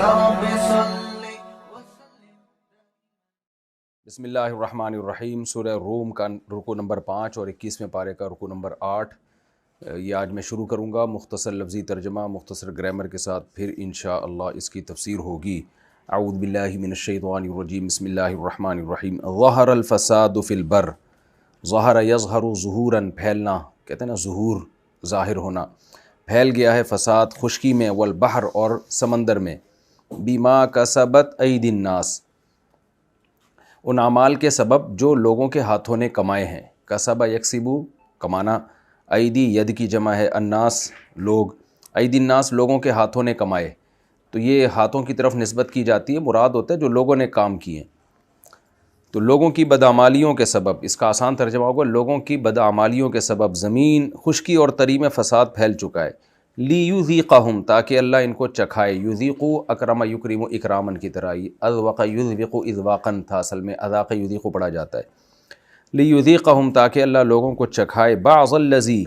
رب صل. بسم اللہ الرحمن الرحیم. سورہ روم کا رکوع نمبر 5 اور 21ویں پارے کا رکوع نمبر 8 یہ آج میں شروع کروں گا. مختصر لفظی ترجمہ مختصر گرامر کے ساتھ، پھر انشاءاللہ اس کی تفسیر ہوگی. اعوذ باللہ من الشیطان الرجیم. بسم اللہ الرحمن الرحیم. ظہر الفساد فی البر. ظہر یظہر ظہوراً، پھیلنا کہتے ہیں نا، ظہور ظاہر ہونا. پھیل گیا ہے فساد خشکی میں، والبحر اور سمندر میں. بما کسبت ایدی الناس، ان اعمال کے سبب جو لوگوں کے ہاتھوں نے کمائے ہیں. کسب یکسبو، کمانا. ایدی ید کی جمع ہے، الناس لوگ. ایدی الناس لوگوں کے ہاتھوں نے کمائے، تو یہ ہاتھوں کی طرف نسبت کی جاتی ہے، مراد ہوتا ہے جو لوگوں نے کام کیے. تو لوگوں کی بدعمالیوں کے سبب، اس کا آسان ترجمہ ہوگا لوگوں کی بدعمالیوں کے سبب زمین خشکی اور تری میں فساد پھیل چکا ہے. لیذیقہم، تاکہ اللہ ان کو چکھائے. یذیقو اکرم یکرم اکرامن کی طرح، اذوق یذوق اذواقن تھا، اصل میں اذاق یذیق پڑھا جاتا ہے. لیذیقہم، تاکہ اللہ لوگوں کو چکھائے. بعض الذی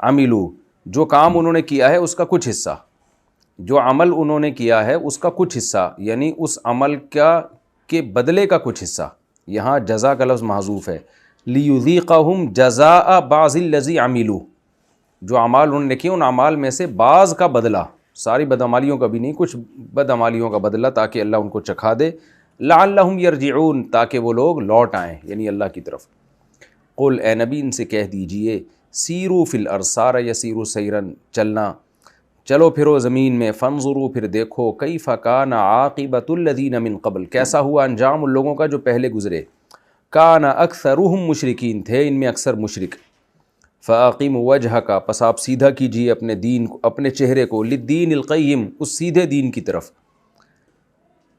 عملوا، جو کام انہوں نے کیا ہے اس کا کچھ حصہ، جو عمل انہوں نے کیا ہے اس کا کچھ حصہ، یعنی اس عمل کے بدلے کا کچھ حصہ. یہاں جزا کا لفظ محذوف ہے. لیذیقہم جزاء بعض الذی عملوا، جو اعمال انہوں نے کیے ان اعمال میں سے بعض کا بدلہ، ساری بدعمالیوں کا بھی نہیں، کچھ بدعمالیوں کا بدلہ، تاکہ اللہ ان کو چکھا دے. لعلہم یرجعون، تاکہ وہ لوگ لوٹ آئیں یعنی اللہ کی طرف. قل، اے نبی ان سے کہہ دیجئے، سیروا فی الارض، سار یسیروا سیرن، چلنا، چلو پھرو زمین میں. فانظروا، پھر دیکھو. کیف کان عاقبۃ الذین من قبل، کیسا ہوا انجام ان لوگوں کا جو پہلے گزرے. کان اکثرہم مشرکین، تھے ان میں اکثر مشرک. فاقم وجہک، پس آپ سیدھا کیجیے اپنے دین کو، اپنے چہرے کو. للدین القیم، اس سیدھے دین کی طرف.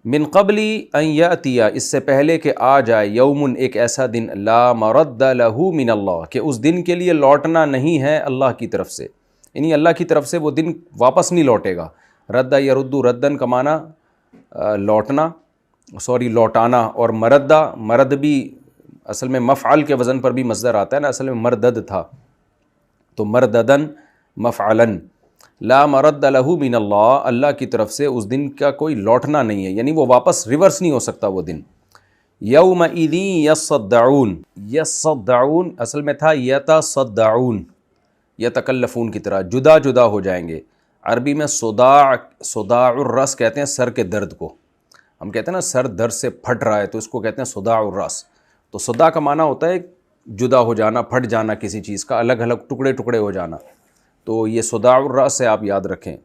من قبل ان یاتی، اس سے پہلے کہ آ جائے. یوم، ایک ایسا دن. لا مرد لہ من اللہ، کہ اس دن کے لیے لوٹنا نہیں ہے اللہ کی طرف سے، یعنی اللہ کی طرف سے وہ دن واپس نہیں لوٹے گا. رد یردو ردن کا معنی لوٹنا، لوٹانا. اور مرد بھی اصل میں مفعل کے وزن پر بھی مصدر آتا ہے نا، اصل میں مردد تھا تو مرددن مفعلن. لا مرد لہ من اللہ، اللہ کی طرف سے اس دن کا کوئی لوٹنا نہیں ہے، یعنی وہ واپس ریورس نہیں ہو سکتا وہ دن. یومئذ یصدعون، یصدعون اصل میں تھا یتصدعون، یتکلفون کی طرح، جدا جدا ہو جائیں گے. عربی میں صداع الرأس کہتے ہیں سر کے درد کو. ہم کہتے ہیں نا سر درد سے پھٹ رہا ہے تو اس کو کہتے ہیں صداع الرأس. تو صداع کا معنی ہوتا ہے جدا ہو جانا، پھٹ جانا کسی چیز کا، الگ الگ ٹکڑے ٹکڑے ہو جانا. تو یہ صداع الرأس سے آپ یاد رکھیں.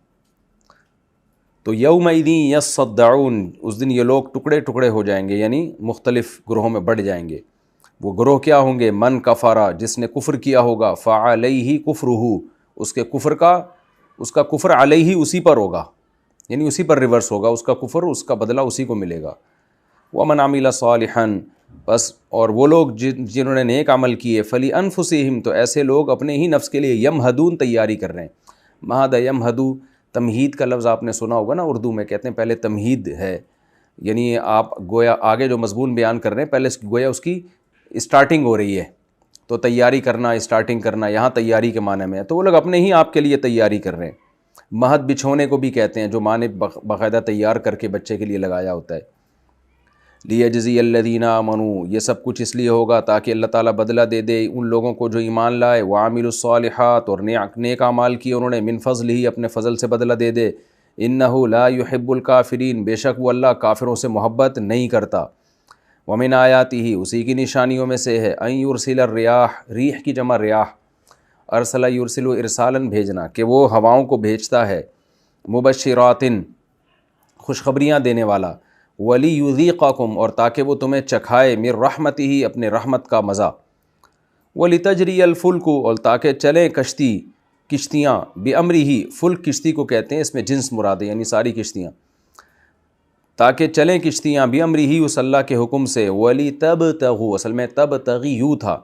تو یومئذ یصدعون، اس دن یہ لوگ ٹکڑے ٹکڑے ہو جائیں گے، یعنی مختلف گروہوں میں بڑھ جائیں گے. وہ گروہ کیا ہوں گے؟ من کفر، جس نے کفر کیا ہوگا. فعلیہ کفرہ، اس کا کفر علیہ اسی پر ہوگا، یعنی اسی پر ریورس ہوگا، اس کا کفر، اس کا بدلہ اسی کو ملے گا. ومن عمل صالحا، بس اور وہ لوگ جنہوں نے نیک عمل کیے. فلانفسہم، تو ایسے لوگ اپنے ہی نفس کے لیے. یمہدون، تیاری کر رہے ہیں. مہد یمہدو، تمہید کا لفظ آپ نے سنا ہوگا نا اردو میں، کہتے ہیں پہلے تمہید ہے، یعنی آپ گویا آگے جو مضمون بیان کر رہے ہیں پہلے گویا اس کی اسٹارٹنگ ہو رہی ہے، تو تیاری کرنا، اسٹارٹنگ کرنا، یہاں تیاری کے معنی میں ہے. تو وہ لوگ اپنے ہی آپ کے لیے تیاری کر رہے ہیں. مہد بچھونے کو بھی کہتے ہیں، جو ماں نے باقاعدہ تیار کر کے بچے کے لیے لگایا ہوتا ہے. لیجزی الذین آمنوا، یہ سب کچھ اس لیے ہوگا تاکہ اللہ تعالیٰ بدلہ دے دے ان لوگوں کو جو ایمان لائے. وعملوا الصالحات، اور نیک اعمال کیے انہوں نے. من فضلہ، اپنے فضل سے بدلہ دے دے. انہ لا يحب الکافرین، بے شک وہ اللہ کافروں سے محبت نہیں کرتا. ومن آیاتہ، اسی کی نشانیوں میں سے ہے. ان یرسل الریاح، ریح کی جمع ریاح. ارسل یرسل ارسالاً، بھیجنا، کہ وہ ہواؤں کو بھیجتا ہے. مبشرات، خوشخبریاں دینے والا. وَلِيُذِيقَكُمْ، اور تاکہ وہ تمہیں چکھائے. من رحمتہ، اپنے رحمت کا مزہ. وَلِتَجْرِيَ الْفُلْكُ، اور تاکہ چلیں کشتیاں. بِأَمْرِهِ، فلک کشتی کو کہتے ہیں، اس میں جنس مراد ہے، یعنی ساری کشتیاں. تاکہ چلیں کشتیاں. بِأَمْرِهِ، اس اللہ کے حکم سے. وَلِتَبْتَغُوا، اصل میں تبتغیو تھا،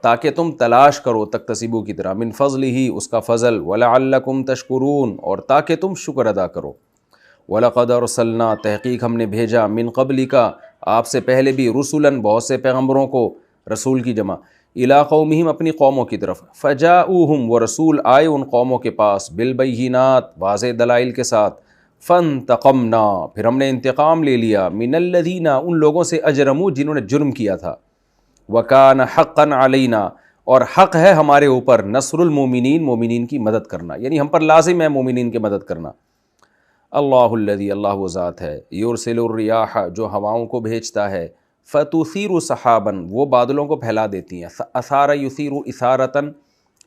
تاکہ تم تلاش کرو، تکتسبو کی طرح. من فضلہ، اس کا فضل. وَلَعَلَّكُمْ تَشْكُرُونَ، اور تاکہ تم شکر ادا کرو. وَلَقَدْ أَرْسَلْنَا، تحقیق ہم نے بھیجا. من قبلک، آپ سے پہلے بھی. رسلاً، بہت سے پیغمبروں کو. رسول کی جمع. الی قومہم، اپنی قوموں کی طرف. فجاؤہم، وہ رسول آئے ان قوموں کے پاس. بالبینات، واضح دلائل کے ساتھ. فانتقمنا، پھر ہم نے انتقام لے لیا، من الذین، ان لوگوں سے، اجرموا، جنہوں نے جرم کیا تھا، وکان حقا علینا، اور حق ہے ہمارے اوپر، نصر المومنین، مومنین کی مدد کرنا، یعنی ہم پر لازم ہے مومنین کی مدد کرنا۔ اللہ الذی، اللہ وہ ذات ہے، یرسل الریاح، جو ہواؤں کو بھیجتا ہے، فتثیر سحابا، وہ بادلوں کو پھیلا دیتی ہیں، اثار یثیر اثارتاً،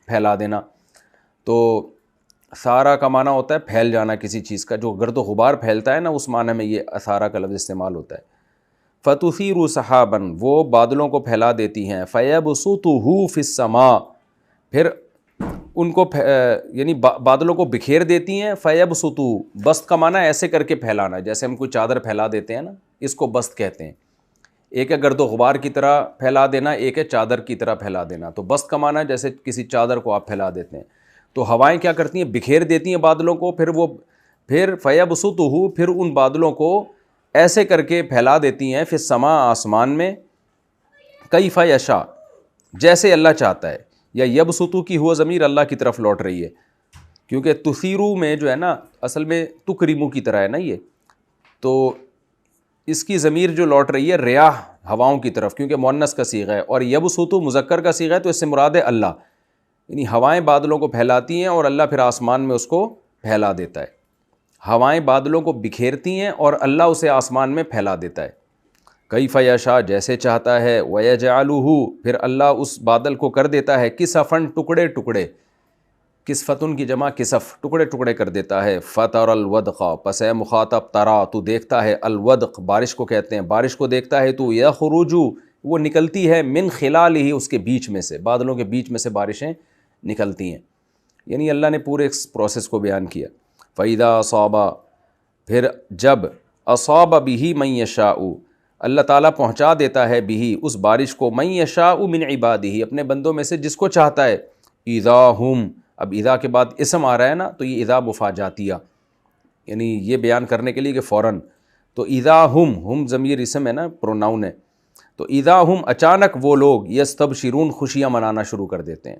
پھیلا دینا، تو اثارہ کا معنی ہوتا ہے پھیل جانا کسی چیز کا، جو گرد و غبار پھیلتا ہے نا، اس معنی میں یہ اثارہ کا لفظ استعمال ہوتا ہے۔ فتثیر سحابا، وہ بادلوں کو پھیلا دیتی ہیں، فیبسطہ فی السماء، پھر ان کو یعنی بادلوں کو بکھیر دیتی ہیں، فیبسطہ، بسط کا معنی ایسے کر کے پھیلانا، جیسے ہم کوئی چادر پھیلا دیتے ہیں نا، اس کو بسط کہتے ہیں۔ ایک ہے گرد و غبار کی طرح پھیلا دینا، ایک ہے چادر کی طرح پھیلا دینا، تو بسط کا معنی ہے جیسے کسی چادر کو آپ پھیلا دیتے ہیں۔ تو ہوائیں کیا کرتی ہیں؟ بکھیر دیتی ہیں بادلوں کو، پھر فیبسطہ، پھر ان بادلوں کو ایسے کر کے پھیلا دیتی ہیں، فی السماء، آسمان میں، کیف یشاء، جیسے اللہ چاہتا ہے، یا یبسطو کی ہوا ضمیر اللہ کی طرف لوٹ رہی ہے، کیونکہ تثیرو میں جو ہے نا اصل میں تکریمو کی طرح ہے نا یہ، تو اس کی ضمیر جو لوٹ رہی ہے ریاح، ہواؤں کی طرف، کیونکہ مؤنث کا صیغہ ہے، اور یبسطو مذکر کا صیغہ ہے، تو اس سے مراد ہے اللہ، یعنی ہوائیں بادلوں کو پھیلاتی ہیں اور اللہ پھر آسمان میں اس کو پھیلا دیتا ہے۔ ہوائیں بادلوں کو بکھیرتی ہیں اور اللہ اسے آسمان میں پھیلا دیتا ہے، کیف یشاء، جیسے چاہتا ہے، وَيَجْعَلُهُ، پھر اللہ اس بادل کو کر دیتا ہے، کسفاً، ٹکڑے ٹکڑے، کسفتن کی جمع کسف، ٹکڑے ٹکڑے کر دیتا ہے، فَتَرَى الْوَدْقَ، پس اے مخاطب، ترا، تو دیکھتا ہے، الودق، بارش کو کہتے ہیں، بارش کو دیکھتا ہے تو، یخرج، وہ نکلتی ہے، من خلالہ، اس کے بیچ میں سے، بادلوں کے بیچ میں سے بارشیں نکلتی ہیں، یعنی اللہ نے پورے اس پروسیس کو بیان کیا۔ فَإِذَا أَصَابَ، پھر جب، أَصَابَ بِهِ مَن يَشَاءُ، اللہ تعالیٰ پہنچا دیتا ہے بھی، اس بارش کو، من یشاء من عبادہ، اپنے بندوں میں سے جس کو چاہتا ہے، اذا ہم، اب اذا کے بعد اسم آ رہا ہے نا، تو یہ اذا مفاجاتیہ، یعنی یہ بیان کرنے کے لیے کہ فوراً، تو اذا ہم ضمیر اسم ہے نا، پروناؤن ہے، تو اذا ہم، اچانک وہ لوگ، یستبشرون، خوشیاں منانا شروع کر دیتے ہیں،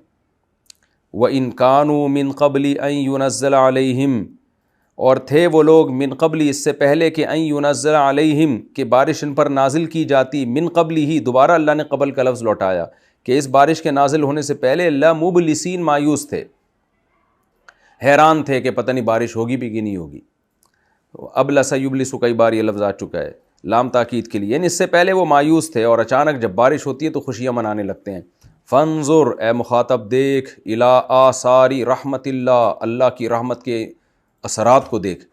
وَإِن كَانُوا مِن قَبْلِ أَن يُنَزَّلَ عَلَيْهِمْ، اور تھے وہ لوگ، من قبل، اس سے پہلے کہ، ان ينزل علیہم، کہ بارش ان پر نازل کی جاتی، من قبل ہی، دوبارہ اللہ نے قبل کا لفظ لوٹایا کہ اس بارش کے نازل ہونے سے پہلے، لَمُبْلِسِينَ، مایوس تھے، حیران تھے کہ پتہ نہیں بارش ہوگی بھی کہ نہیں ہوگی۔ اب لَسَيُبْلِسُ، کئی بار یہ لفظ آ چکا ہے لام تاکید کے لیے، یعنی اس سے پہلے وہ مایوس تھے، اور اچانک جب بارش ہوتی ہے تو خوشیاں منانے لگتے ہیں۔ فانظر، اے مخاطب دیکھ، الی آثار رحمت اللہ، اللہ کی رحمت کے اثرات کو دیکھ،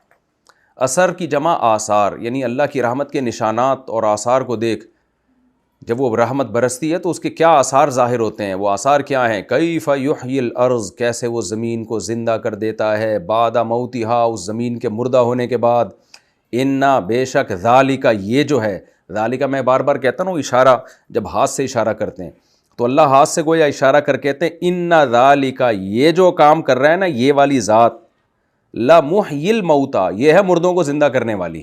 اثر کی جمع آثار، یعنی اللہ کی رحمت کے نشانات اور آثار کو دیکھ، جب وہ رحمت برستی ہے تو اس کے کیا آثار ظاہر ہوتے ہیں، وہ آثار کیا ہیں، کیف یحیی الارض، کیسے وہ زمین کو زندہ کر دیتا ہے، بعد موتہا، اس زمین کے مردہ ہونے کے بعد، انا، بے شک، ذالک، یہ جو ہے، ذالک میں بار بار کہتا ہوں اشارہ، جب ہاتھ سے اشارہ کرتے ہیں تو اللہ ہاتھ سے گویا اشارہ کر کہتے ہیں، انا ذالک، یہ جو کام کر رہا ہے نا یہ والی ذات، لمحیی الموتیٰ، یہ ہے مردوں کو زندہ کرنے والی،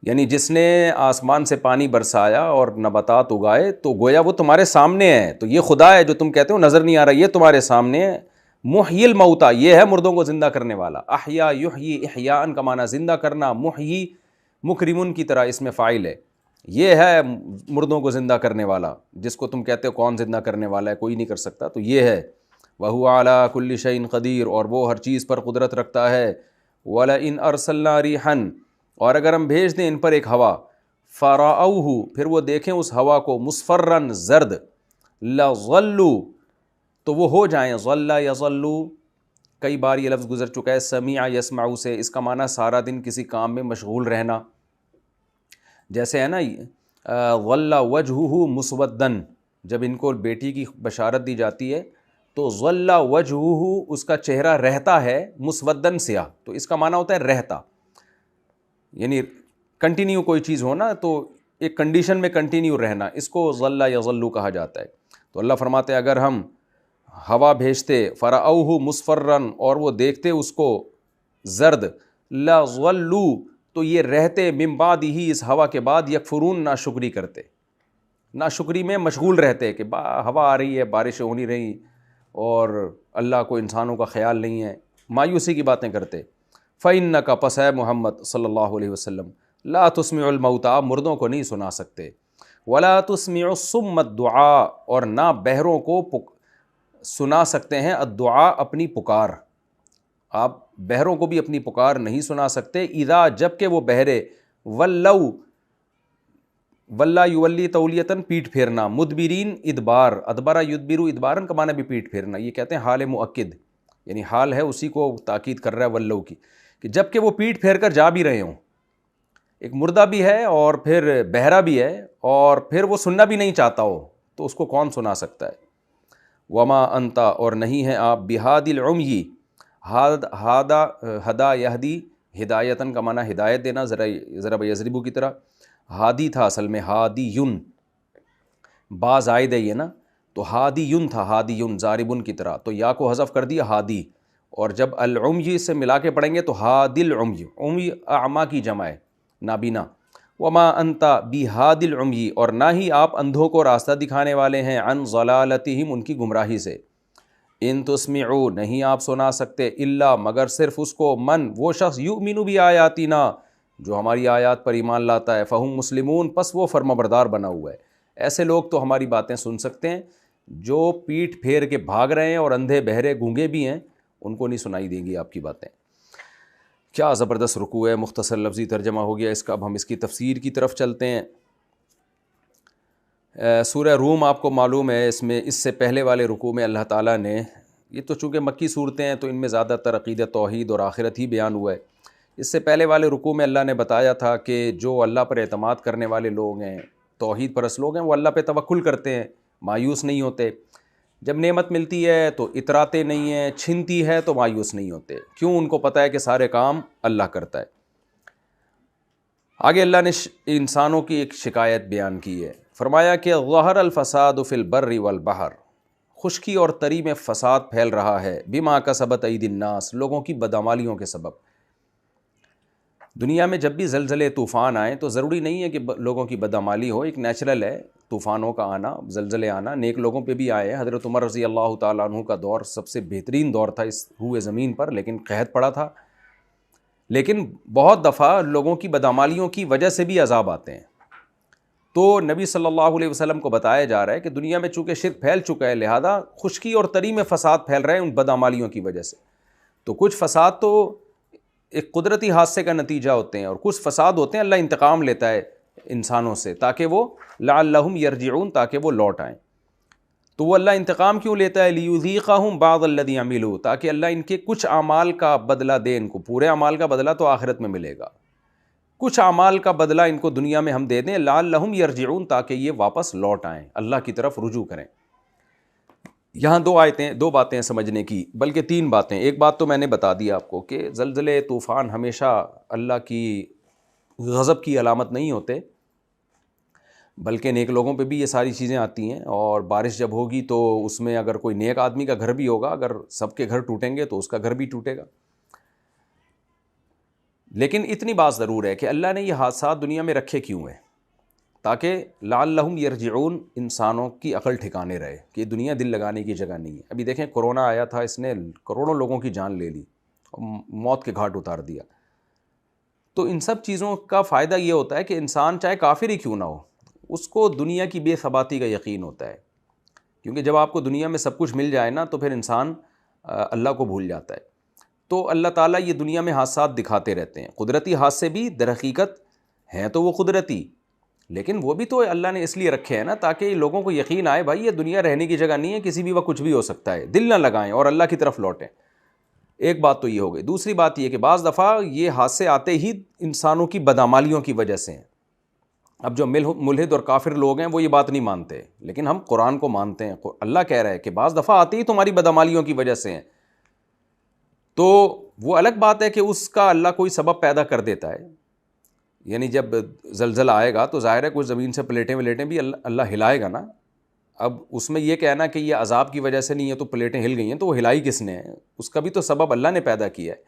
یعنی جس نے آسمان سے پانی برسایا اور نباتات اگائے، تو گویا وہ تمہارے سامنے ہے، تو یہ خدا ہے جو تم کہتے ہو نظر نہیں آ رہا، یہ تمہارے سامنے ہے، محیی الموتیٰ، یہ ہے مردوں کو زندہ کرنے والا، احیا یحیی، احیاء کا معنی زندہ کرنا، محیی مکرمن کی طرح اس میں فاعل ہے، یہ ہے مردوں کو زندہ کرنے والا، جس کو تم کہتے ہو کون زندہ کرنے والا ہے، کوئی نہیں کر سکتا، تو یہ ہے، وَهُوَ عَلَىٰ كُلِّ شَيْءٍ قدیر، اور وہ ہر چیز پر قدرت رکھتا ہے، وَلَئِنْ أَرْسَلْنَا رِيحًا، اور اگر ہم بھیج دیں ان پر ایک ہوا، فَرَأَوْهُ، پھر وہ دیکھیں اس ہوا کو، مُصْفَرًّا، زرد، لَظَلُّوا، تو وہ ہو جائیں، ظَلَّ يَظَلُّ، کئی بار یہ لفظ گزر چکا ہے، سمع یسمع سے، اس کا معنی سارا دن کسی کام میں مشغول رہنا، جیسے ہے نا، ظَلَّ وَجْهُهُ مُسْوَدًّا، جب ان کو بیٹی کی بشارت دی جاتی ہے تو ظَلَّ وَجْهُهُ، اس کا چہرہ رہتا ہے، مُسْوَدًّا، سیاہ، تو اس کا معنی ہوتا ہے رہتا، یعنی کنٹینیو کوئی چیز ہونا تو ایک کنڈیشن میں کنٹینیو رہنا، اس کو ظَلَّ یظلُّ کہا جاتا ہے۔ تو اللہ فرماتے ہیں اگر ہم ہوا بھیجتے، فَرَأَوْهُ مُصْفَرًّا، اور وہ دیکھتے اس کو زرد، لَظَلُّوا، تو یہ رہتے، من بعدہ، اس ہوا کے بعد، یکفرون، ناشکری کرتے، ناشکری میں مشغول رہتے کہ ہوا آ رہی ہے، بارشیں ہو نہیں رہی، اور اللہ کو انسانوں کا خیال نہیں ہے، مایوسی کی باتیں کرتے۔ فَإِنَّكَ پس ہے محمد صلی اللہ علیہ وسلم لا تسمع الموتى مردوں کو نہیں سنا سکتے، ولا تسمع الصم الدعاء اور نہ بہروں کو سنا سکتے ہیں الدعاء اپنی پکار، آپ بہروں کو بھی اپنی پکار نہیں سنا سکتے، اذا جب کہ وہ بہرے ولا یولی تولیتاً پیٹ پھیرنا، مدبرین ادبار، ادبرا یدبرو ادبارن کا معنی بھی پیٹ پھیرنا، یہ کہتے ہیں حال مؤکد، یعنی حال ہے اسی کو تاکید کر رہا ہے ولو کی، کہ جب کہ وہ پیٹ پھیر کر جا بھی رہے ہوں، ایک مردہ بھی ہے اور پھر بہرا بھی ہے اور پھر وہ سننا بھی نہیں چاہتا ہو تو اس کو کون سنا سکتا ہے؟ وما انتا اور نہیں ہے آپ بہاد العمی، ہدا یہدی ہدایتاً کا معنی ہدایت دینا، ذرا یضربو کی طرح، ہادی تھا اصل میں ہادی یون، با زائد ہے یہ نا، تو ہادی یون تھا، ہادی یون ضاربن کی طرح، تو یا کو حذف کر دیا ہادی، اور جب العمی سے ملا کے پڑھیں گے تو ہادی العمی، عمی اعما کی جمع ہے نابینا، وما انتا بہاد العمی اور نہ ہی آپ اندھوں کو راستہ دکھانے والے ہیں، عن ضلالتہم ان کی گمراہی سے، ان تسمعوا نہیں آپ سنا سکتے الا مگر صرف اس کو من وہ شخص یؤمن بآیاتنا جو ہماری آیات پر ایمان لاتا ہے، فہم مسلمون پس وہ فرمانبردار بنا ہوا ہے، ایسے لوگ تو ہماری باتیں سن سکتے ہیں، جو پیٹ پھیر کے بھاگ رہے ہیں اور اندھے بہرے گونگے بھی ہیں ان کو نہیں سنائی دیں گی آپ کی باتیں۔ کیا زبردست رکوع ہے، مختصر لفظی ترجمہ ہو گیا اس کا، اب ہم اس کی تفسیر کی طرف چلتے ہیں۔ سورہ روم آپ کو معلوم ہے، اس سے پہلے والے رکوع میں اللہ تعالیٰ نے، یہ تو چونکہ مکی صورتیں ہیں تو ان میں زیادہ تر عقیدہ توحید اور آخرت ہی بیان ہوا ہے، اس سے پہلے والے رکوع میں اللہ نے بتایا تھا کہ جو اللہ پر اعتماد کرنے والے لوگ ہیں، توحید پرست لوگ ہیں، وہ اللہ پہ توکل کرتے ہیں، مایوس نہیں ہوتے، جب نعمت ملتی ہے تو اتراتے نہیں ہیں، چھنتی ہے تو مایوس نہیں ہوتے، کیوں؟ ان کو پتہ ہے کہ سارے کام اللہ کرتا ہے۔ آگے اللہ نے انسانوں کی ایک شکایت بیان کی ہے، فرمایا کہ ظہر الفساد فی البر والبحر، خشکی اور تری میں فساد پھیل رہا ہے، بما کسبت ایدی الناس لوگوں کی بدعمالیوں کے سبب۔ دنیا میں جب بھی زلزلے طوفان آئیں تو ضروری نہیں ہے کہ لوگوں کی بدعمالی ہو، ایک نیچرل ہے طوفانوں کا آنا، زلزلے آنا، نیک لوگوں پہ بھی آئے ہیں۔ حضرت عمر رضی اللہ تعالیٰ عنہ کا دور سب سے بہترین دور تھا اس روئے زمین پر، لیکن قحط پڑا تھا، لیکن بہت دفعہ لوگوں کی بدعمالیوں کی وجہ سے بھی عذاب آتے ہیں۔ تو نبی صلی اللہ علیہ وسلم کو بتایا جا رہا ہے کہ دنیا میں چونکہ شرک پھیل چکا ہے، لہذا خشکی اور تری میں فساد پھیل رہے ہیں ان بدعمالیوں کی وجہ سے۔ تو کچھ فساد تو ایک قدرتی حادثے کا نتیجہ ہوتے ہیں، اور کچھ فساد ہوتے ہیں اللہ انتقام لیتا ہے انسانوں سے تاکہ وہ لعلہم یرجعون، تاکہ وہ لوٹ آئیں۔ تو وہ اللہ انتقام کیوں لیتا ہے؟ لیذیقہم بعض الذی عملوا، تاکہ اللہ ان کے کچھ اعمال کا بدلہ دے ان کو، پورے اعمال کا بدلہ تو آخرت میں ملے گا، کچھ اعمال کا بدلہ ان کو دنیا میں ہم دے دیں، لعلہم یرجعون، تاکہ یہ واپس لوٹ آئیں، اللہ کی طرف رجوع کریں۔ یہاں دو باتیں سمجھنے کی، بلکہ تین باتیں۔ ایک بات تو میں نے بتا دی آپ کو کہ زلزلے طوفان ہمیشہ اللہ کی غضب کی علامت نہیں ہوتے، بلکہ نیک لوگوں پہ بھی یہ ساری چیزیں آتی ہیں، اور بارش جب ہوگی تو اس میں اگر کوئی نیک آدمی کا گھر بھی ہوگا، اگر سب کے گھر ٹوٹیں گے تو اس کا گھر بھی ٹوٹے گا۔ لیکن اتنی بات ضرور ہے کہ اللہ نے یہ حادثات دنیا میں رکھے کیوں ہیں؟ تاکہ لعلہم یرجعون، انسانوں کی عقل ٹھکانے رہے کہ دنیا دل لگانے کی جگہ نہیں ہے۔ ابھی دیکھیں کرونا آیا تھا، اس نے کروڑوں لوگوں کی جان لے لی، موت کے گھاٹ اتار دیا۔ تو ان سب چیزوں کا فائدہ یہ ہوتا ہے کہ انسان چاہے کافر ہی کیوں نہ ہو، اس کو دنیا کی بے ثباتی کا یقین ہوتا ہے، کیونکہ جب آپ کو دنیا میں سب کچھ مل جائے نا تو پھر انسان اللہ کو بھول جاتا ہے۔ تو اللہ تعالیٰ یہ دنیا میں حادثات دکھاتے رہتے ہیں، قدرتی حادثے بھی در حقیقت ہیں تو وہ قدرتی، لیکن وہ بھی تو اللہ نے اس لیے رکھے ہیں نا تاکہ لوگوں کو یقین آئے بھائی یہ دنیا رہنے کی جگہ نہیں ہے، کسی بھی وقت کچھ بھی ہو سکتا ہے، دل نہ لگائیں اور اللہ کی طرف لوٹیں۔ ایک بات تو یہ ہو گئی۔ دوسری بات یہ کہ بعض دفعہ یہ حادثے آتے ہی انسانوں کی بدعمالیوں کی وجہ سے ہیں۔ اب جو ملحد اور کافر لوگ ہیں وہ یہ بات نہیں مانتے، لیکن ہم قرآن کو مانتے ہیں۔ اللہ کہہ رہا ہے کہ بعض دفعہ آتے ہی تمہاری بدعمالیوں کی وجہ سے ہیں، تو وہ الگ بات ہے کہ اس کا اللہ کوئی سبب پیدا کر دیتا ہے، یعنی جب زلزلہ آئے گا تو ظاہر ہے کچھ زمین سے پلیٹیں ولیٹیں بھی اللہ ہلائے گا نا۔ اب اس میں یہ کہنا کہ یہ عذاب کی وجہ سے نہیں ہے تو پلیٹیں ہل گئی ہیں، تو وہ ہلائی کس نے ہے؟ اس کا بھی تو سبب اللہ نے پیدا کیا ہے،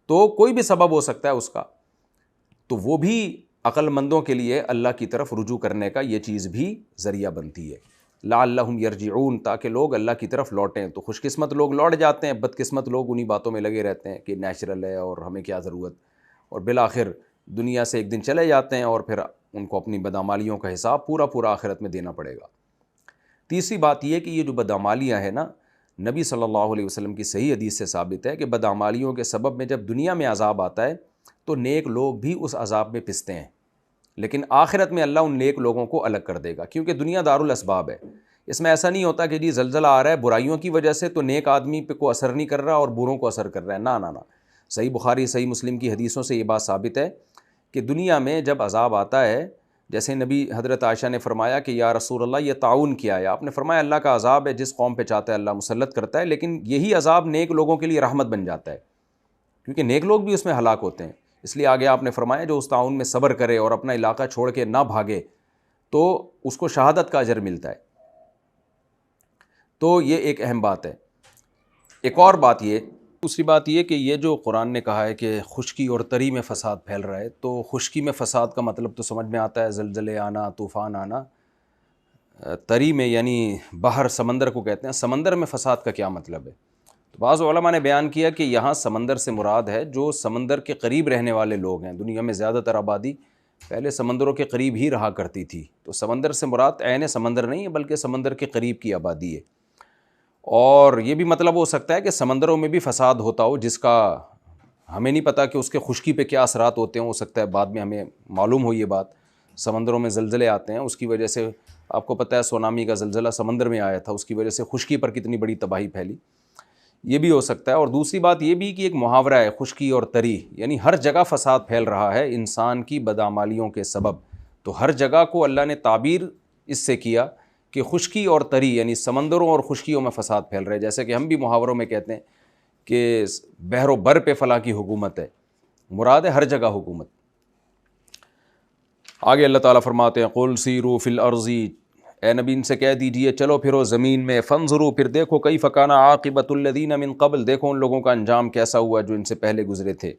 تو کوئی بھی سبب ہو سکتا ہے اس کا، تو وہ بھی عقل مندوں کے لیے اللہ کی طرف رجوع کرنے کا یہ چیز بھی ذریعہ بنتی ہے۔ لعلہم یرجعون، تاکہ لوگ اللہ کی طرف لوٹیں۔ تو خوش قسمت لوگ لوٹ جاتے ہیں، بد قسمت لوگ انہی باتوں میں لگے رہتے ہیں کہ نیچرل ہے اور ہمیں کیا ضرورت، اور بالآخر دنیا سے ایک دن چلے جاتے ہیں اور پھر ان کو اپنی بدعمالیوں کا حساب پورا آخرت میں دینا پڑے گا۔ تیسری بات یہ کہ یہ جو بدعمالیاں ہیں نا، نبی صلی اللہ علیہ وسلم کی صحیح حدیث سے ثابت ہے کہ بدعمالیوں کے سبب میں جب دنیا میں عذاب آتا ہے تو نیک لوگ بھی اس عذاب میں پستے ہیں، لیکن آخرت میں اللہ ان نیک لوگوں کو الگ کر دے گا، کیونکہ دنیا دارالاسباب ہے۔ اس میں ایسا نہیں ہوتا کہ جی زلزلہ آ رہا ہے برائیوں کی وجہ سے تو نیک آدمی پہ کو اثر نہیں کر رہا اور بروں کو اثر کر رہا ہے، نہ۔ صحیح بخاری صحیح مسلم کی حدیثوں سے یہ بات ثابت ہے کہ دنیا میں جب عذاب آتا ہے، جیسے نبی حضرت عائشہ نے فرمایا کہ یا رسول اللہ یہ تعاون کیا ہے، آپ نے فرمایا اللہ کا عذاب ہے، جس قوم پہ چاہتا ہے اللہ مسلط کرتا ہے، لیکن یہی عذاب نیک لوگوں کے لیے رحمت بن جاتا ہے، کیونکہ نیک لوگ بھی اس میں ہلاک ہوتے ہیں۔ اس لیے آگے آپ نے فرمایا جو اس تعاون میں صبر کرے اور اپنا علاقہ چھوڑ کے نہ بھاگے تو اس کو شہادت کا اجر ملتا ہے۔ تو یہ ایک اہم بات ہے۔ ایک اور بات یہ، دوسری بات یہ کہ یہ جو قرآن نے کہا ہے کہ خشکی اور تری میں فساد پھیل رہا ہے، تو خشکی میں فساد کا مطلب تو سمجھ میں آتا ہے زلزلے آنا، طوفان آنا۔ تری میں یعنی بحر سمندر کو کہتے ہیں، سمندر میں فساد کا کیا مطلب ہے؟ تو بعض علماء نے بیان کیا کہ یہاں سمندر سے مراد ہے جو سمندر کے قریب رہنے والے لوگ ہیں۔ دنیا میں زیادہ تر آبادی پہلے سمندروں کے قریب ہی رہا کرتی تھی، تو سمندر سے مراد عین سمندر نہیں ہے بلکہ سمندر کے قریب کی آبادی ہے۔ اور یہ بھی مطلب ہو سکتا ہے کہ سمندروں میں بھی فساد ہوتا ہو جس کا ہمیں نہیں پتہ کہ اس کے خشکی پہ کیا اثرات ہوتے ہیں، ہو سکتا ہے بعد میں ہمیں معلوم ہو یہ بات۔ سمندروں میں زلزلے آتے ہیں، اس کی وجہ سے آپ کو پتہ ہے سونامی کا زلزلہ سمندر میں آیا تھا، اس کی وجہ سے خشکی پر کتنی بڑی تباہی پھیلی، یہ بھی ہو سکتا ہے۔ اور دوسری بات یہ بھی کہ ایک محاورہ ہے خشکی اور تری، یعنی ہر جگہ فساد پھیل رہا ہے انسان کی بدعمالیوں کے سبب، تو ہر جگہ کو اللہ نے تعبیر اس سے کیا کہ خشکی اور تری، یعنی سمندروں اور خشکیوں میں فساد پھیل رہے، جیسے کہ ہم بھی محاوروں میں کہتے ہیں کہ بحر و بر پہ فلاں کی حکومت ہے، مراد ہے ہر جگہ حکومت۔ آگے اللہ تعالیٰ فرماتے ہیں قُلْ سِیرُوا فِی الْأَرْضِ، اے نبی ان سے کہہ دیجئے چلو پھرو زمین میں، فانظروا پھر دیکھو کیف کان عاقبۃ الذین من قبل، دیکھو ان لوگوں کا انجام کیسا ہوا جو ان سے پہلے گزرے تھے۔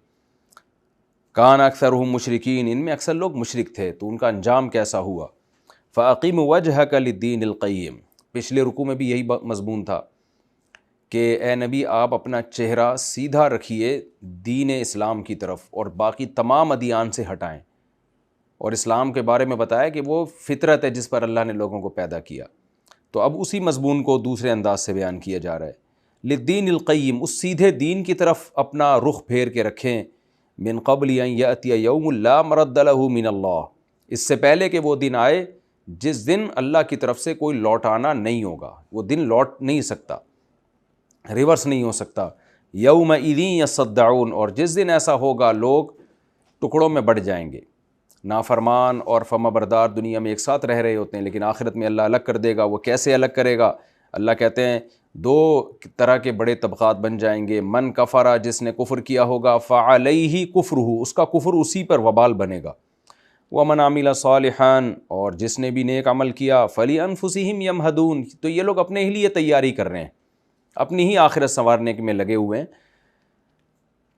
کان اکثرهم مشرکین، ان میں اکثر لوگ مشرک تھے تو ان کا انجام کیسا ہوا۔ فاقم وجہک للدین القیم، پچھلے رکوع میں بھی یہی مضمون تھا کہ اے نبی آپ اپنا چہرہ سیدھا رکھیے دین اسلام کی طرف اور باقی تمام ادیان سے ہٹائیں، اور اسلام کے بارے میں بتایا کہ وہ فطرت ہے جس پر اللہ نے لوگوں کو پیدا کیا۔ تو اب اسی مضمون کو دوسرے انداز سے بیان کیا جا رہا ہے، للدین القیم، اس سیدھے دین کی طرف اپنا رخ پھیر کے رکھیں، من قبل ان یأتی یوم لا مرد لہ من اللہ، اس سے پہلے کہ وہ دن آئے جس دن اللہ کی طرف سے کوئی لوٹانا نہیں ہوگا، وہ دن لوٹ نہیں سکتا، ریورس نہیں ہو سکتا۔ یومئذ یصدعون، اور جس دن ایسا ہوگا لوگ ٹکڑوں میں بٹ جائیں گے۔ نافرمان اور فرما بردار دنیا میں ایک ساتھ رہ رہے ہوتے ہیں، لیکن آخرت میں اللہ الگ کر دے گا۔ وہ کیسے الگ کرے گا؟ اللہ کہتے ہیں دو طرح کے بڑے طبقات بن جائیں گے، من کفر، جس نے کفر کیا ہوگا، فعلیہ کفرہ، اس کا کفر اسی پر وبال بنے گا، ومن عمل صالحا، اور جس نے بھی نیک عمل کیا، فلانفسہم یمہدون، تو یہ لوگ اپنے ہی لیے تیاری کر رہے ہیں، اپنی ہی آخرت سنوارنے میں لگے ہوئے ہیں۔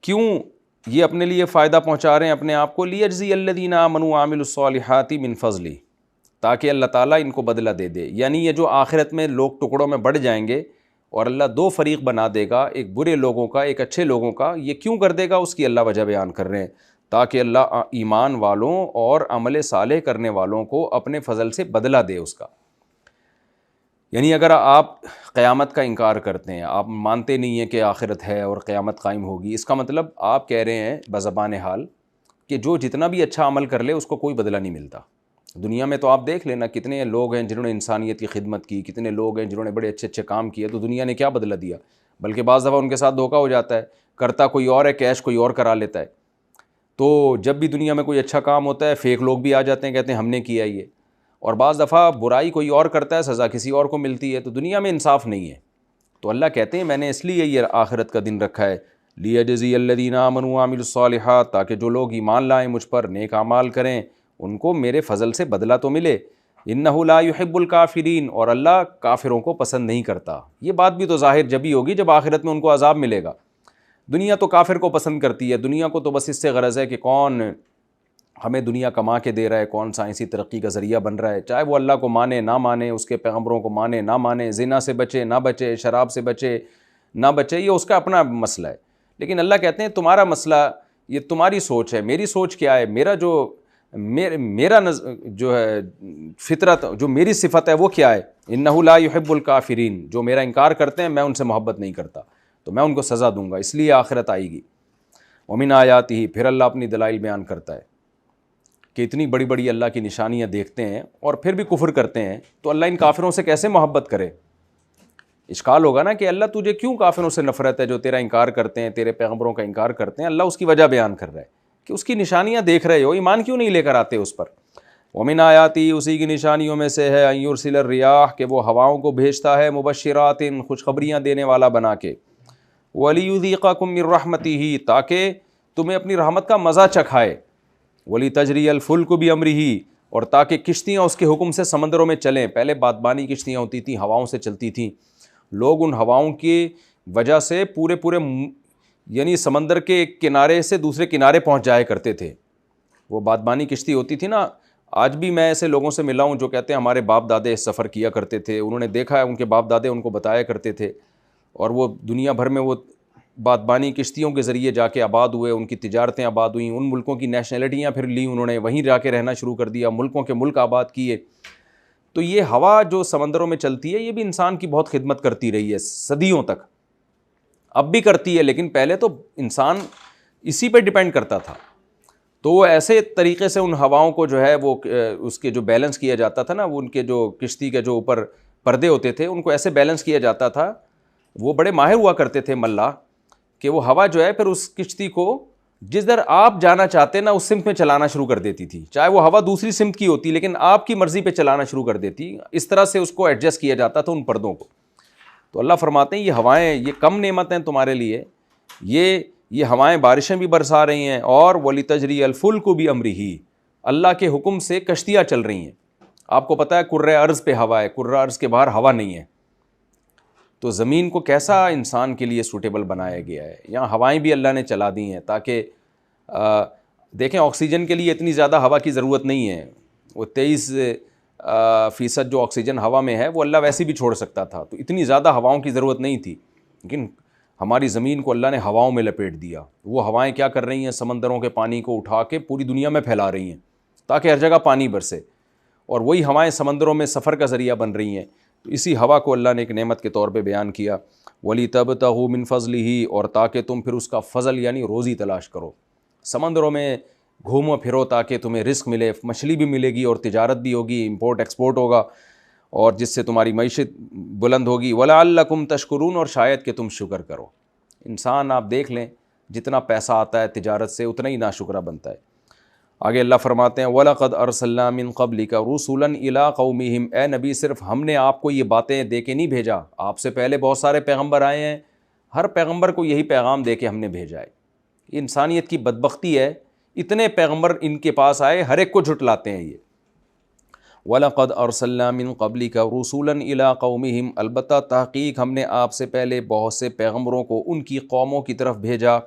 کیوں یہ اپنے لیے فائدہ پہنچا رہے ہیں اپنے آپ کو؟ لیجزی الذین آمنوا وعملوا الصالحات من فضلہ، تاکہ اللہ تعالیٰ ان کو بدلہ دے دے۔ یعنی یہ جو آخرت میں لوگ ٹکڑوں میں بڑھ جائیں گے اور اللہ دو فریق بنا دے گا، ایک برے لوگوں کا ایک اچھے لوگوں کا، یہ کیوں کر دے گا اس کی اللہ وجہ بیان کر رہے ہیں، تاکہ اللہ ایمان والوں اور عمل صالح کرنے والوں کو اپنے فضل سے بدلہ دے اس کا۔ یعنی اگر آپ قیامت کا انکار کرتے ہیں، آپ مانتے نہیں ہیں کہ آخرت ہے اور قیامت قائم ہوگی، اس کا مطلب آپ کہہ رہے ہیں بزبان حال کہ جو جتنا بھی اچھا عمل کر لے اس کو کوئی بدلہ نہیں ملتا۔ دنیا میں تو آپ دیکھ لینا کتنے لوگ ہیں جنہوں نے انسانیت کی خدمت کی، کتنے لوگ ہیں جنہوں نے بڑے اچھے کام کیے، تو دنیا نے کیا بدلہ دیا؟ بلکہ بعض دفعہ ان کے ساتھ دھوکہ ہو جاتا ہے، کرتا کوئی اور ہے، کیش کوئی اور کرا لیتا ہے۔ تو جب بھی دنیا میں کوئی اچھا کام ہوتا ہے فیک لوگ بھی آ جاتے ہیں، کہتے ہیں ہم نے کیا یہ، اور بعض دفعہ برائی کوئی اور کرتا ہے سزا کسی اور کو ملتی ہے، تو دنیا میں انصاف نہیں ہے۔ تو اللہ کہتے ہیں میں نے اس لیے یہ آخرت کا دن رکھا ہے، لیجزی الذین آمنوا وعملوا الصالحات، تاکہ جو لوگ ایمان لائیں مجھ پر، نیک اعمال کریں، ان کو میرے فضل سے بدلہ تو ملے۔ انہ لا یحب الکافرین، اور اللہ کافروں کو پسند نہیں کرتا۔ یہ بات بھی تو ظاہر جبھی ہوگی جب آخرت میں ان کو عذاب ملے گا۔ دنیا تو کافر کو پسند کرتی ہے، دنیا کو تو بس اس سے غرض ہے کہ کون ہمیں دنیا کما کے دے رہا ہے، کون سائنسی ترقی کا ذریعہ بن رہا ہے، چاہے وہ اللہ کو مانے نہ مانے، اس کے پیغمبروں کو مانے نہ مانے، زنا سے بچے نہ بچے، شراب سے بچے نہ بچے، یہ اس کا اپنا مسئلہ ہے. لیکن اللہ کہتے ہیں تمہارا مسئلہ یہ تمہاری سوچ ہے، میری سوچ کیا ہے، میرا جو ہے فطرت، جو میری صفت ہے وہ کیا ہے. انہ لا یحب الکافرین، جو میرا انکار کرتے ہیں میں ان سے محبت نہیں کرتا، تو میں ان کو سزا دوں گا، اس لیے آخرت آئے گی. ومن آیاتہ، پھر اللہ اپنی دلائل بیان کرتا ہے کہ اتنی بڑی بڑی اللہ کی نشانیاں دیکھتے ہیں اور پھر بھی کفر کرتے ہیں، تو اللہ ان کافروں سے کیسے محبت کرے. اشکال ہوگا نا کہ اللہ تجھے کیوں کافروں سے نفرت ہے جو تیرا انکار کرتے ہیں، تیرے پیغمبروں کا انکار کرتے ہیں. اللہ اس کی وجہ بیان کر رہا ہے کہ اس کی نشانیاں دیکھ رہے ہو، ایمان کیوں نہیں لے کر آتے اس پر. ومن آیاتی، اسی کی نشانیوں میں سے ہے، ان یرسل الریاح، کہ وہ ہواؤں کو بھیجتا ہے، مبشرات، خوشخبریاں دینے والا بنا کے، ولیذیقکم من رحمتہ، تاکہ تمہیں اپنی رحمت کا مزہ چکھائے، ولیتجری الفلک بامرہ، اور تاکہ کشتیاں اس کے حکم سے سمندروں میں چلیں. پہلے بادبانی کشتیاں ہوتی تھیں، ہواؤں سے چلتی تھیں، لوگ ان ہواؤں کی وجہ سے پورے یعنی سمندر کے ایک کنارے سے دوسرے کنارے پہنچ جایا کرتے تھے. وہ بادبانی کشتی ہوتی تھی نا. آج بھی میں ایسے لوگوں سے ملا ہوں جو کہتے ہیں ہمارے باپ دادے اس سفر کیا کرتے تھے، انہوں نے دیکھا ہے، ان کے باپ دادے ان کو بتایا کرتے تھے، اور وہ دنیا بھر میں وہ بادبانی کشتیوں کے ذریعے جا کے آباد ہوئے، ان کی تجارتیں آباد ہوئیں، ان ملکوں کی نیشنلٹیاں پھر لیں انہوں نے، وہیں جا کے رہنا شروع کر دیا، ملکوں کے ملک آباد کیے. تو یہ ہوا جو سمندروں میں چلتی ہے یہ بھی انسان کی بہت خدمت کرتی رہی ہے صدیوں تک، اب بھی کرتی ہے، لیکن پہلے تو انسان اسی پہ ڈیپینڈ کرتا تھا. تو وہ ایسے طریقے سے ان ہواؤں کو جو ہے وہ اس کے جو بیلنس کیا جاتا تھا نا، وہ ان کے جو کشتی کے جو اوپر پردے ہوتے تھے ان کو ایسے بیلنس کیا جاتا تھا. وہ بڑے ماہر ہوا کرتے تھے ملا، کہ وہ ہوا جو ہے پھر اس کشتی کو جس در آپ جانا چاہتے نا اس سمت میں چلانا شروع کر دیتی تھی، چاہے وہ ہوا دوسری سمت کی ہوتی لیکن آپ کی مرضی پہ چلانا شروع کر دیتی. اس طرح سے اس کو ایڈجسٹ کیا جاتا تھا ان پردوں کو. تو اللہ فرماتے ہیں یہ ہوائیں یہ کم نعمت ہیں تمہارے لیے، یہ ہوائیں بارشیں بھی برسا رہی ہیں، اور وَلِتَجْرِيَ الْفُلْكُ بِأَمْرِهِ، اللہ کے حکم سے کشتیاں چل رہی ہیں. آپ کو پتہ ہے کرۂ ارض پہ ہوا ہے، کرۂ ارض کے باہر ہوا نہیں ہے، تو زمین کو کیسا انسان کے لیے سوٹیبل بنایا گیا ہے. یہاں ہوائیں بھی اللہ نے چلا دی ہیں تاکہ دیکھیں آکسیجن کے لیے اتنی زیادہ ہوا کی ضرورت نہیں ہے. وہ 23% جو آکسیجن ہوا میں ہے وہ اللہ ویسے بھی چھوڑ سکتا تھا، تو اتنی زیادہ ہواؤں کی ضرورت نہیں تھی. لیکن ہماری زمین کو اللہ نے ہواؤں میں لپیٹ دیا. وہ ہوائیں کیا کر رہی ہیں، سمندروں کے پانی کو اٹھا کے پوری دنیا میں پھیلا رہی ہیں تاکہ ہر جگہ پانی برسے، اور وہی ہوائیں سمندروں میں سفر کا ذریعہ بن رہی ہیں. تو اسی ہوا کو اللہ نے ایک نعمت کے طور پہ بیان کیا. وَلِتَبْتَغُوا مِنْ فَضْلِهِ، اور تاکہ تم پھر اس کا فضل یعنی روزی تلاش کرو، سمندروں میں گھومو پھرو تاکہ تمہیں رزق ملے، مچھلی بھی ملے گی اور تجارت بھی ہوگی، امپورٹ ایکسپورٹ ہوگا، اور جس سے تمہاری معیشت بلند ہوگی. وَلَعَلَّكُمْ تَشْكُرُونَ، اور شاید کہ تم شکر کرو. انسان آپ دیکھ لیں جتنا پیسہ آتا ہے تجارت سے اتنا ہی ناشکرہ بنتا ہے. آگے اللہ فرماتے ہیں وَلَقَدْ أَرْسَلْنَا مِن قَبْلِكَ رُسُلًا إِلَىٰ قَوْمِهِمْ، اے نبی صرف ہم نے آپ کو یہ باتیں دے کے نہیں بھیجا، آپ سے پہلے بہت سارے پیغمبر آئے ہیں، ہر پیغمبر کو یہی پیغام دے کے ہم نے بھیجا ہے. یہ انسانیت کی بدبختی ہے، اتنے پیغمبر ان کے پاس آئے، ہر ایک کو جھٹلاتے ہیں یہ. وَلَقَدْ أَرْسَلْنَا مِن قَبْلِكَ رُسُلًا إِلَىٰ قَوْمِهِمْ، البتہ تحقیق ہم نے آپ سے پہلے بہت سے پیغمبروں کو ان کی قوموں کی طرف بھیجا.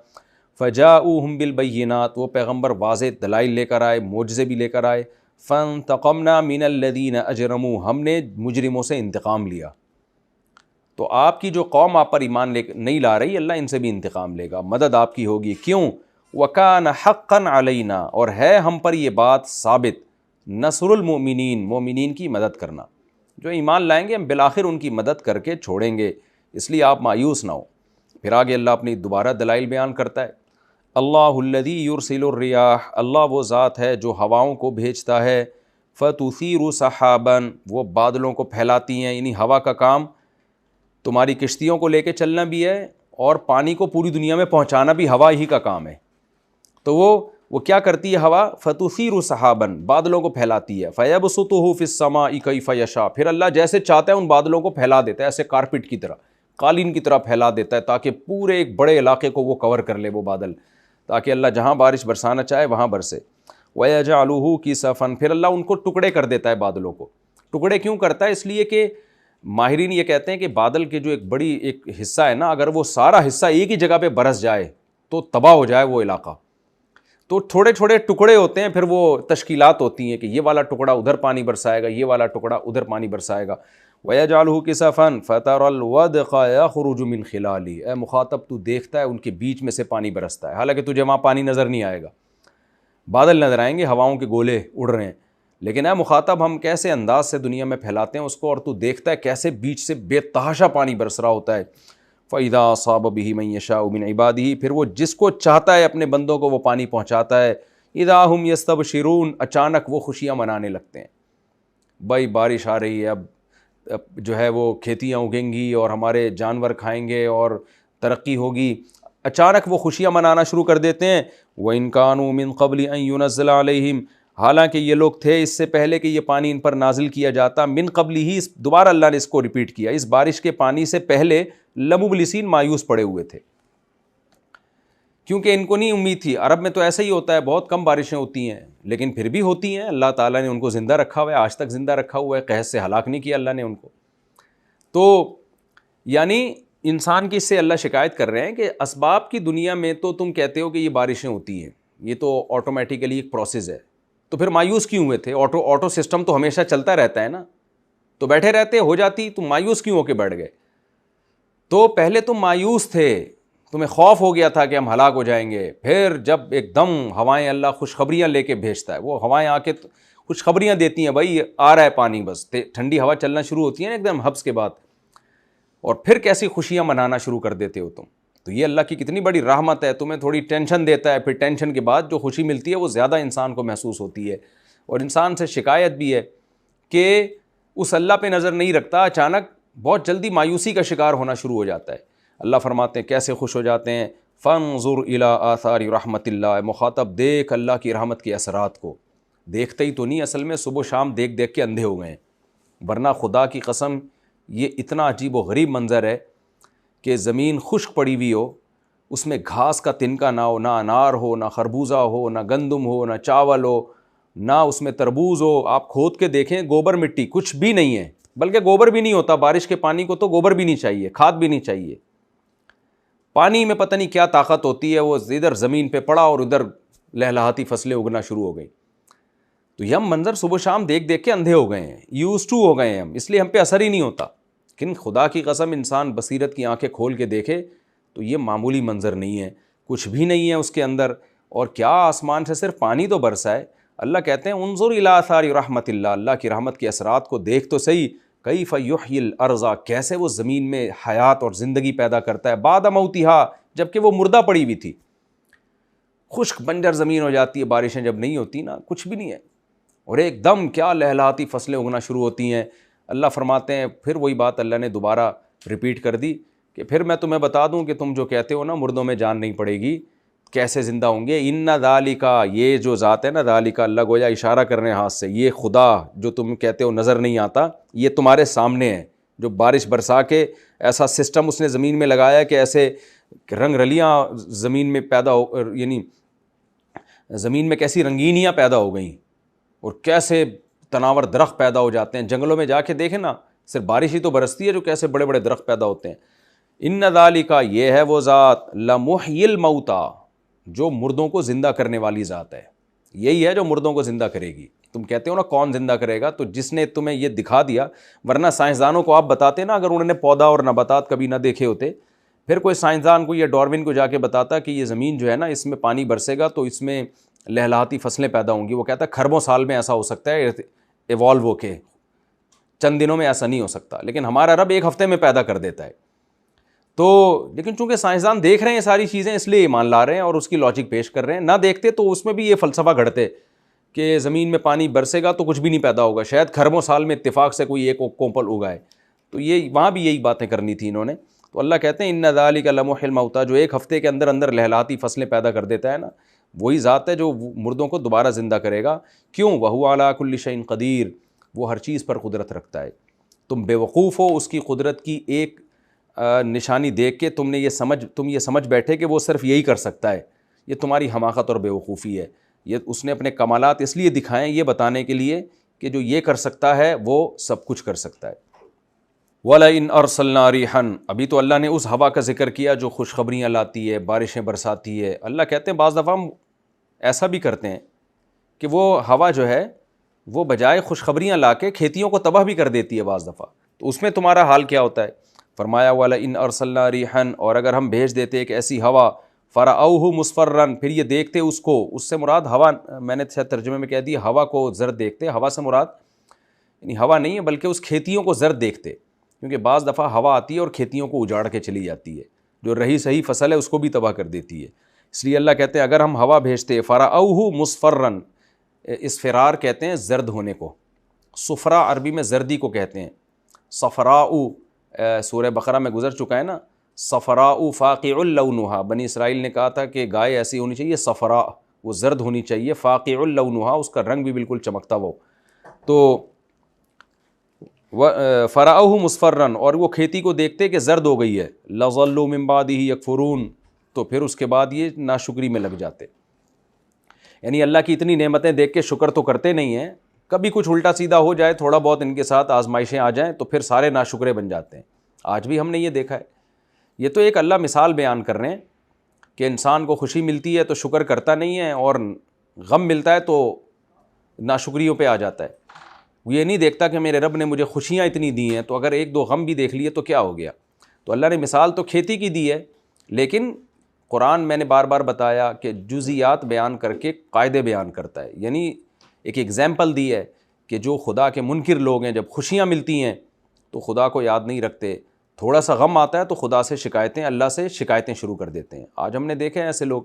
فَجَاءُوهُم بِالْبَيِّنَاتِ، وہ پیغمبر واضح دلائل لے کر آئے، معجزے بھی لے کر آئے. فَانْتَقَمْنَا مِنَ الَّذِينَ أَجْرَمُوا، ہم نے مجرموں سے انتقام لیا. تو آپ کی جو قوم آپ پر ایمان نہیں لا رہی، اللہ ان سے بھی انتقام لے گا، مدد آپ کی ہوگی. کیوں؟ وَكَانَ حَقًّا عَلَيْنَا، اور ہے ہم پر یہ بات ثابت، نصر المؤمنین، مومنین کی مدد کرنا. جو ایمان لائیں گے ہم بالآخر ان کی مدد کر کے چھوڑیں گے، اس لیے آپ مایوس نہ ہو. پھر آگے اللہ اپنی دوبارہ دلائل بیان کرتا ہے. اللہ الذی یرسل الریاح، اللہ وہ ذات ہے جو ہواؤں کو بھیجتا ہے. فتثیر سحابا، وہ بادلوں کو پھیلاتی ہیں، یعنی ہوا کا کام تمہاری کشتیوں کو لے کے چلنا بھی ہے اور پانی کو پوری دنیا میں پہنچانا بھی ہوا ہی کا کام ہے. تو وہ کیا کرتی ہے ہوا؟ فتثیر سحابا، بادلوں کو پھیلاتی ہے. فیبسطہ فی السماء کیف یشاء، پھر اللہ جیسے چاہتا ہے ان بادلوں کو پھیلا دیتا ہے، ایسے کارپٹ کی طرح، قالین کی طرح پھیلا دیتا ہے، تاکہ پورے ایک بڑے علاقے کو وہ کور کر لے وہ بادل، تاکہ اللہ جہاں بارش برسانا چاہے وہاں برسے. وَيَجْعَلُهُ كِسَفًا، پھر اللہ ان کو ٹکڑے کر دیتا ہے بادلوں کو. ٹکڑے کیوں کرتا ہے؟ اس لیے کہ ماہرین یہ کہتے ہیں کہ بادل کے جو ایک حصہ ہے نا، اگر وہ سارا حصہ ایک ہی جگہ پہ برس جائے تو تباہ ہو جائے وہ علاقہ. تو تھوڑے تھوڑے ٹکڑے ہوتے ہیں، پھر وہ تشکیلات ہوتی ہیں کہ یہ والا ٹکڑا ادھر پانی برسائے گا، یہ والا ٹکڑا ادھر پانی برسائے گا. وَيَجْعَلُهُ كِسَفًا فَتَرَى الْوَدْقَ يَخْرُجُ مِنْ خِلَالِهِ. اے مخاطب تو دیکھتا ہے ان کے بیچ میں سے پانی برستا ہے، حالانکہ تجھے وہاں پانی نظر نہیں آئے گا، بادل نظر آئیں گے، ہواؤں کے گولے اڑ رہے ہیں، لیکن اے مخاطب ہم کیسے انداز سے دنیا میں پھیلاتے ہیں اس کو، اور تو دیکھتا ہے کیسے بیچ سے بے تحاشا پانی برس رہا ہوتا ہے. فَإِذَا أَصَابَ بِهِ مَن يَشَاءُ مِنْ عِبَادِهِ، پھر وہ جس کو چاہتا ہے اپنے بندوں کو وہ پانی پہنچاتا ہے. اِذَا هُمْ يَسْتَبْشِرُونَ، اچانک وہ خوشیاں منانے لگتے ہیں. بھائی بارش آ رہی ہے، اب جو ہے وہ کھیتیاں اگیں گی اور ہمارے جانور کھائیں گے اور ترقی ہوگی. اچانک وہ خوشیاں منانا شروع کر دیتے ہیں. وَإِن كَانُوا مِن قَبْلِ أَن يُنَزَّلَ عَلَيْهِمْ، حالانکہ یہ لوگ تھے اس سے پہلے کہ یہ پانی ان پر نازل کیا جاتا. من قبل ہی، دوبارہ اللہ نے اس کو ریپیٹ کیا، اس بارش کے پانی سے پہلے لمبلسین مایوس پڑے ہوئے تھے، کیونکہ ان کو نہیں امید تھی. عرب میں تو ایسا ہی ہوتا ہے، بہت کم بارشیں ہوتی ہیں لیکن پھر بھی ہوتی ہیں. اللہ تعالیٰ نے ان کو زندہ رکھا ہوا ہے، آج تک زندہ رکھا ہوا ہے، قحط سے ہلاک نہیں کیا اللہ نے ان کو. تو یعنی انسان کی اس سے اللہ شکایت کر رہے ہیں کہ اسباب کی دنیا میں تو تم کہتے ہو کہ یہ بارشیں ہوتی ہیں، یہ تو آٹومیٹیکلی ایک پروسیس ہے، تو پھر مایوس کیوں ہوئے تھے؟ آٹو سسٹم تو ہمیشہ چلتا رہتا ہے نا، تو بیٹھے رہتے ہو جاتی، تم مایوس کیوں ہو کے بیٹھ گئے؟ تو پہلے تم مایوس تھے، تمہیں خوف ہو گیا تھا کہ ہم ہلاک ہو جائیں گے. پھر جب ایک دم ہوائیں اللہ خوشخبریاں لے کے بھیجتا ہے، وہ ہوائیں آ کے خوشخبریاں دیتی ہیں، بھائی آ رہا ہے پانی، بس ٹھنڈی ہوا چلنا شروع ہوتی ہے نا ایک دم حبس کے بعد، اور پھر کیسی خوشیاں منانا شروع کر دیتے ہو تم. تو یہ اللہ کی کتنی بڑی رحمت ہے، تمہیں تھوڑی ٹینشن دیتا ہے، پھر ٹینشن کے بعد جو خوشی ملتی ہے وہ زیادہ انسان کو محسوس ہوتی ہے. اور انسان سے شکایت بھی ہے کہ اس اللہ پہ نظر نہیں رکھتا، اچانک بہت جلدی مایوسی کا شکار ہونا شروع ہو جاتا ہے. اللہ فرماتے ہیں کیسے خوش ہو جاتے ہیں. فانظر الی آثار رحمت اللہ، مخاطب دیکھ اللہ کی رحمت کے اثرات کو. دیکھتے ہی تو نہیں، اصل میں صبح و شام دیکھ دیکھ کے اندھے ہو گئے ہیں، ورنہ خدا کی قسم یہ اتنا عجیب و غریب منظر ہے کہ زمین خشک پڑی ہوئی ہو، اس میں گھاس کا تنکا نہ ہو، نہ انار ہو، نہ خربوزہ ہو، نہ گندم ہو، نہ چاول ہو، نہ اس میں تربوز ہو. آپ کھود کے دیکھیں گوبر مٹی کچھ بھی نہیں ہے، بلکہ گوبر بھی نہیں ہوتا، بارش کے پانی کو تو گوبر بھی نہیں چاہیے، کھاد بھی نہیں چاہیے. پانی میں پتہ نہیں کیا طاقت ہوتی ہے، وہ ادھر زمین پہ پڑا اور ادھر لہلہاتی فصلیں اگنا شروع ہو گئیں. تو یہ ہم منظر صبح شام دیکھ دیکھ کے اندھے ہو گئے ہیں، یوز ٹو ہو گئے ہیں ہم، اس لیے ہم پہ اثر ہی نہیں ہوتا. لیکن خدا کی قسم انسان بصیرت کی آنکھیں کھول کے دیکھے تو یہ معمولی منظر نہیں ہے، کچھ بھی نہیں ہے اس کے اندر. اور کیا آسمان سے صرف پانی تو برسا ہے. اللہ کہتے ہیں انظر الی آثار رحمت اللہ، اللہ کی رحمت کے اثرات کو دیکھ تو صحیح. کیف یحیی الارض، کیسے وہ زمین میں حیات اور زندگی پیدا کرتا ہے، بعد موتہا، جبکہ وہ مردہ پڑی ہوئی تھی. خشک بنجر زمین ہو جاتی ہے بارشیں جب نہیں ہوتی نا، کچھ بھی نہیں ہے، اور ایک دم کیا لہلاتی فصلیں اگنا شروع ہوتی ہیں. اللہ فرماتے ہیں پھر وہی بات اللہ نے دوبارہ ریپیٹ کر دی کہ پھر میں تمہیں بتا دوں کہ تم جو کہتے ہو نا مردوں میں جان نہیں پڑے گی، کیسے زندہ ہوں گے. ان ذالک، یہ جو ذات ہے نا، ذالک، اللہ گویا اشارہ کر رہے ہیں ہاتھ سے، یہ خدا جو تم کہتے ہو نظر نہیں آتا، یہ تمہارے سامنے ہے، جو بارش برسا کے ایسا سسٹم اس نے زمین میں لگایا کہ ایسے رنگ رلیاں زمین میں پیدا ہو، یعنی زمین میں کیسی رنگینیاں پیدا ہو گئیں اور کیسے تناور درخت پیدا ہو جاتے ہیں. جنگلوں میں جا کے دیکھیں نا، صرف بارش ہی تو برستی ہے جو کیسے بڑے بڑے درخت پیدا ہوتے ہیں. ان ذالک، یہ ہے وہ ذات، لمحیی الموتیٰ، جو مردوں کو زندہ کرنے والی ذات ہے. یہی ہے جو مردوں کو زندہ کرے گی. تم کہتے ہو نا کون زندہ کرے گا، تو جس نے تمہیں یہ دکھا دیا، ورنہ سائنسدانوں کو آپ بتاتے نا، اگر انہوں نے پودا اور نباتات کبھی نہ دیکھے ہوتے، پھر کوئی سائنسدان کو یا ڈاروین کو جا کے بتاتا کہ یہ زمین جو ہے نا اس میں پانی برسے گا تو اس میں لہلاتی فصلیں پیدا ہوں گی، وہ کہتا ہے کھربوں سال میں ایسا ہو سکتا ہے ایوالو ہو کے، چند دنوں میں ایسا نہیں ہو سکتا. لیکن ہمارا رب ایک ہفتے میں پیدا کر دیتا ہے. تو لیکن چونکہ سائنسدان دیکھ رہے ہیں ساری چیزیں، اس لیے ایمان لا رہے ہیں اور اس کی لاجک پیش کر رہے ہیں. نہ دیکھتے تو اس میں بھی یہ فلسفہ گھڑتے کہ زمین میں پانی برسے گا تو کچھ بھی نہیں پیدا ہوگا، شاید کھربوں سال میں اتفاق سے کوئی ایک کومپل اگائے. تو یہ وہاں بھی یہی باتیں کرنی تھی انہوں نے. تو اللہ کہتے ہیں ان ذالک لمحیی الموتیٰ، جو ایک ہفتے کے اندر اندر لہلاتی فصلیں پیدا کر دیتا ہے نا، وہی ذات ہے جو مردوں کو دوبارہ زندہ کرے گا. کیوں؟ وہو علی کل شیء قدیر، وہ ہر چیز پر قدرت رکھتا ہے. تم بے وقوف ہو، اس کی قدرت کی ایک نشانی دیکھ کے تم یہ سمجھ بیٹھے کہ وہ صرف یہی کر سکتا ہے. یہ تمہاری حماقت اور بے وقوفی ہے. یہ اس نے اپنے کمالات اس لیے دکھائے ہیں، یہ بتانے کے لیے کہ جو یہ کر سکتا ہے وہ سب کچھ کر سکتا ہے. وَلَئِنْ أَرْسَلْنَا رِيحًا، ابھی تو اللہ نے اس ہوا کا ذکر کیا جو خوشخبریاں لاتی ہے، بارشیں برساتی ہے. اللہ کہتے ہیں بعض دفعہ ہم ایسا بھی کرتے ہیں کہ وہ ہوا جو ہے وہ بجائے خوشخبریاں لا کے کھیتیوں کو تباہ بھی کر دیتی ہے بعض دفعہ. تو اس میں تمہارا حال کیا ہوتا ہے؟ فرمایا والا ان ارسلنا ریحن، اور اگر ہم بھیج دیتے ایک ایسی ہوا، فرعوہ مصفرن، پھر یہ دیکھتے اس کو، اس سے مراد ہوا، میں نے شاید ترجمے میں کہہ دیا ہوا کو زرد دیکھتے، ہوا سے مراد یعنی ہوا نہیں ہے بلکہ اس کھیتیوں کو زرد دیکھتے، کیونکہ بعض دفعہ ہوا آتی ہے اور کھیتیوں کو اجاڑ کے چلی جاتی ہے، جو رہی صحیح فصل ہے اس کو بھی تباہ کر دیتی ہے. اس لیے اللہ کہتے ہیں اگر ہم ہوا بھیجتے، فرعوہ مصفرن، اسفرار کہتے ہیں زرد ہونے کو، صفرا عربی میں زردی کو کہتے ہیں. صفراء سورہ بقرہ میں گزر چکا ہے نا، صفراء فاقع لونھا، بنی اسرائیل نے کہا تھا کہ گائے ایسی ہونی چاہیے صفراء، وہ زرد ہونی چاہیے، فاقع لونھا، اس کا رنگ بھی بالکل چمکتا وہ. تو فرعوہ مصفرن، اور وہ کھیتی کو دیکھتے کہ زرد ہو گئی ہے، لظلوا من بعدہ یکفرون، تو پھر اس کے بعد یہ ناشکری میں لگ جاتے. یعنی اللہ کی اتنی نعمتیں دیکھ کے شکر تو کرتے نہیں ہیں، کبھی کچھ الٹا سیدھا ہو جائے، تھوڑا بہت ان کے ساتھ آزمائشیں آ جائیں تو پھر سارے ناشکرے بن جاتے ہیں. آج بھی ہم نے یہ دیکھا ہے. یہ تو ایک اللہ مثال بیان کر رہے ہیں کہ انسان کو خوشی ملتی ہے تو شکر کرتا نہیں ہے، اور غم ملتا ہے تو ناشکریوں پہ آ جاتا ہے. وہ یہ نہیں دیکھتا کہ میرے رب نے مجھے خوشیاں اتنی دی ہیں، تو اگر ایک دو غم بھی دیکھ لیے تو کیا ہو گیا. تو اللہ نے مثال تو کھیتی کی دی ہے، لیکن قرآن میں نے بار بار بتایا کہ جزیات بیان کر کے قاعدے بیان کرتا ہے. یعنی ایک ایگزامپل دی ہے کہ جو خدا کے منکر لوگ ہیں جب خوشیاں ملتی ہیں تو خدا کو یاد نہیں رکھتے، تھوڑا سا غم آتا ہے تو خدا سے شکایتیں، اللہ سے شکایتیں شروع کر دیتے ہیں. آج ہم نے دیکھے ہیں ایسے لوگ.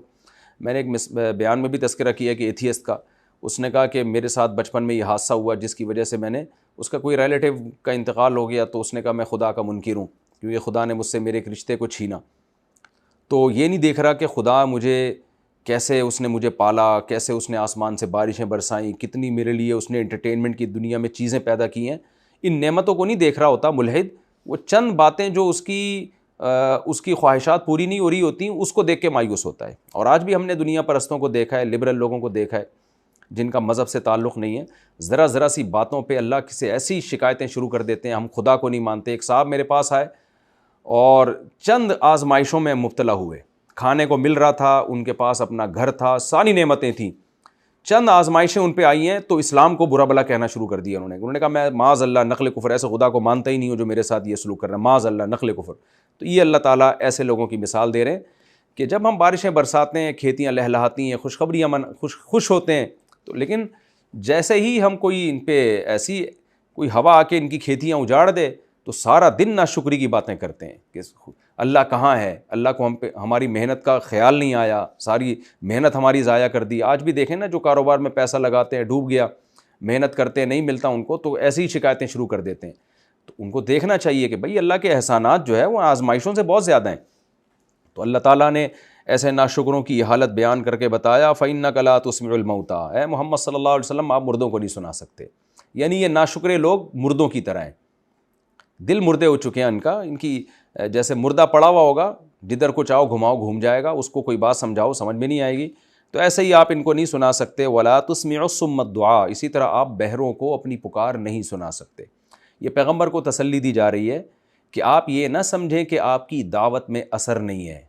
میں نے ایک بیان میں بھی تذکرہ کیا کہ ایتھیسٹ کا، اس نے کہا کہ میرے ساتھ بچپن میں یہ حادثہ ہوا جس کی وجہ سے میں نے، اس کا کوئی ریلیٹیو کا انتقال ہو گیا، تو اس نے کہا میں خدا کا منکر ہوں کیونکہ خدا نے مجھ سے میرے ایک رشتے کو چھینا. تو یہ نہیں دیکھ رہا کہ خدا مجھے کیسے اس نے مجھے پالا، کیسے اس نے آسمان سے بارشیں برسائیں، کتنی میرے لیے اس نے انٹرٹینمنٹ کی دنیا میں چیزیں پیدا کی ہیں. ان نعمتوں کو نہیں دیکھ رہا ہوتا ملحد، وہ چند باتیں جو اس کی خواہشات پوری نہیں ہو رہی ہوتی اس کو دیکھ کے مایوس ہوتا ہے. اور آج بھی ہم نے دنیا پرستوں کو دیکھا ہے، لبرل لوگوں کو دیکھا ہے جن کا مذہب سے تعلق نہیں ہے، ذرا ذرا سی باتوں پہ اللہ سے ایسی شکایتیں شروع کر دیتے ہیں، ہم خدا کو نہیں مانتے. ایک صاحب میرے پاس آئے اور چند آزمائشوں میں مبتلا ہوئے، کھانے کو مل رہا تھا، ان کے پاس اپنا گھر تھا، ساری نعمتیں تھیں، چند آزمائشیں ان پہ آئی ہیں تو اسلام کو برا بلا کہنا شروع کر دیا. انہوں نے کہا میں معاذ اللہ نقل کفر، ایسے خدا کو مانتا ہی نہیں ہوں جو میرے ساتھ یہ سلوک کر رہا ہے، معاذ اللہ نقل کفر. تو یہ اللہ تعالیٰ ایسے لوگوں کی مثال دے رہے ہیں کہ جب ہم بارشیں برساتے ہیں، کھیتیاں لہلہاتی ہیں، خوشخبریاں خوش ہوتے ہیں، تو لیکن جیسے ہی ہم کوئی ان پہ ایسی کوئی ہوا آ کے ان کی کھیتیاں اجاڑ دے تو سارا دن ناشکری کی باتیں کرتے ہیں کہ اللہ کہاں ہے، اللہ کو ہم پہ ہماری محنت کا خیال نہیں آیا، ساری محنت ہماری ضائع کر دی. آج بھی دیکھیں نا جو کاروبار میں پیسہ لگاتے ہیں ڈوب گیا، محنت کرتے ہیں نہیں ملتا ان کو، تو ایسی ہی شکایتیں شروع کر دیتے ہیں. تو ان کو دیکھنا چاہیے کہ بھئی اللہ کے احسانات جو ہے وہ آزمائشوں سے بہت زیادہ ہیں. تو اللہ تعالیٰ نے ایسے ناشکروں کی حالت بیان کر کے بتایا فَإِنَّكَ لَا تُسْمِعُ الْمَوْتَىٰ، اے محمد صلی اللہ علیہ وسلم آپ مردوں کو نہیں سنا سکتے. یعنی یہ ناشکرے لوگ مردوں کی طرح ہیں، دل مردے ہو چکے ہیں ان کی جیسے مردہ پڑا ہوا ہوگا، جدھر کو چاہو گھماؤ گھوم جائے گا، اس کو کوئی بات سمجھاؤ سمجھ میں نہیں آئے گی. تو ایسے ہی آپ ان کو نہیں سنا سکتے. وَلَا تُسْمِعُ الصُّمَّ الدُّعَاء، اسی طرح آپ بہروں کو اپنی پکار نہیں سنا سکتے. یہ پیغمبر کو تسلی دی جا رہی ہے کہ آپ یہ نہ سمجھیں کہ آپ کی دعوت میں اثر نہیں ہے.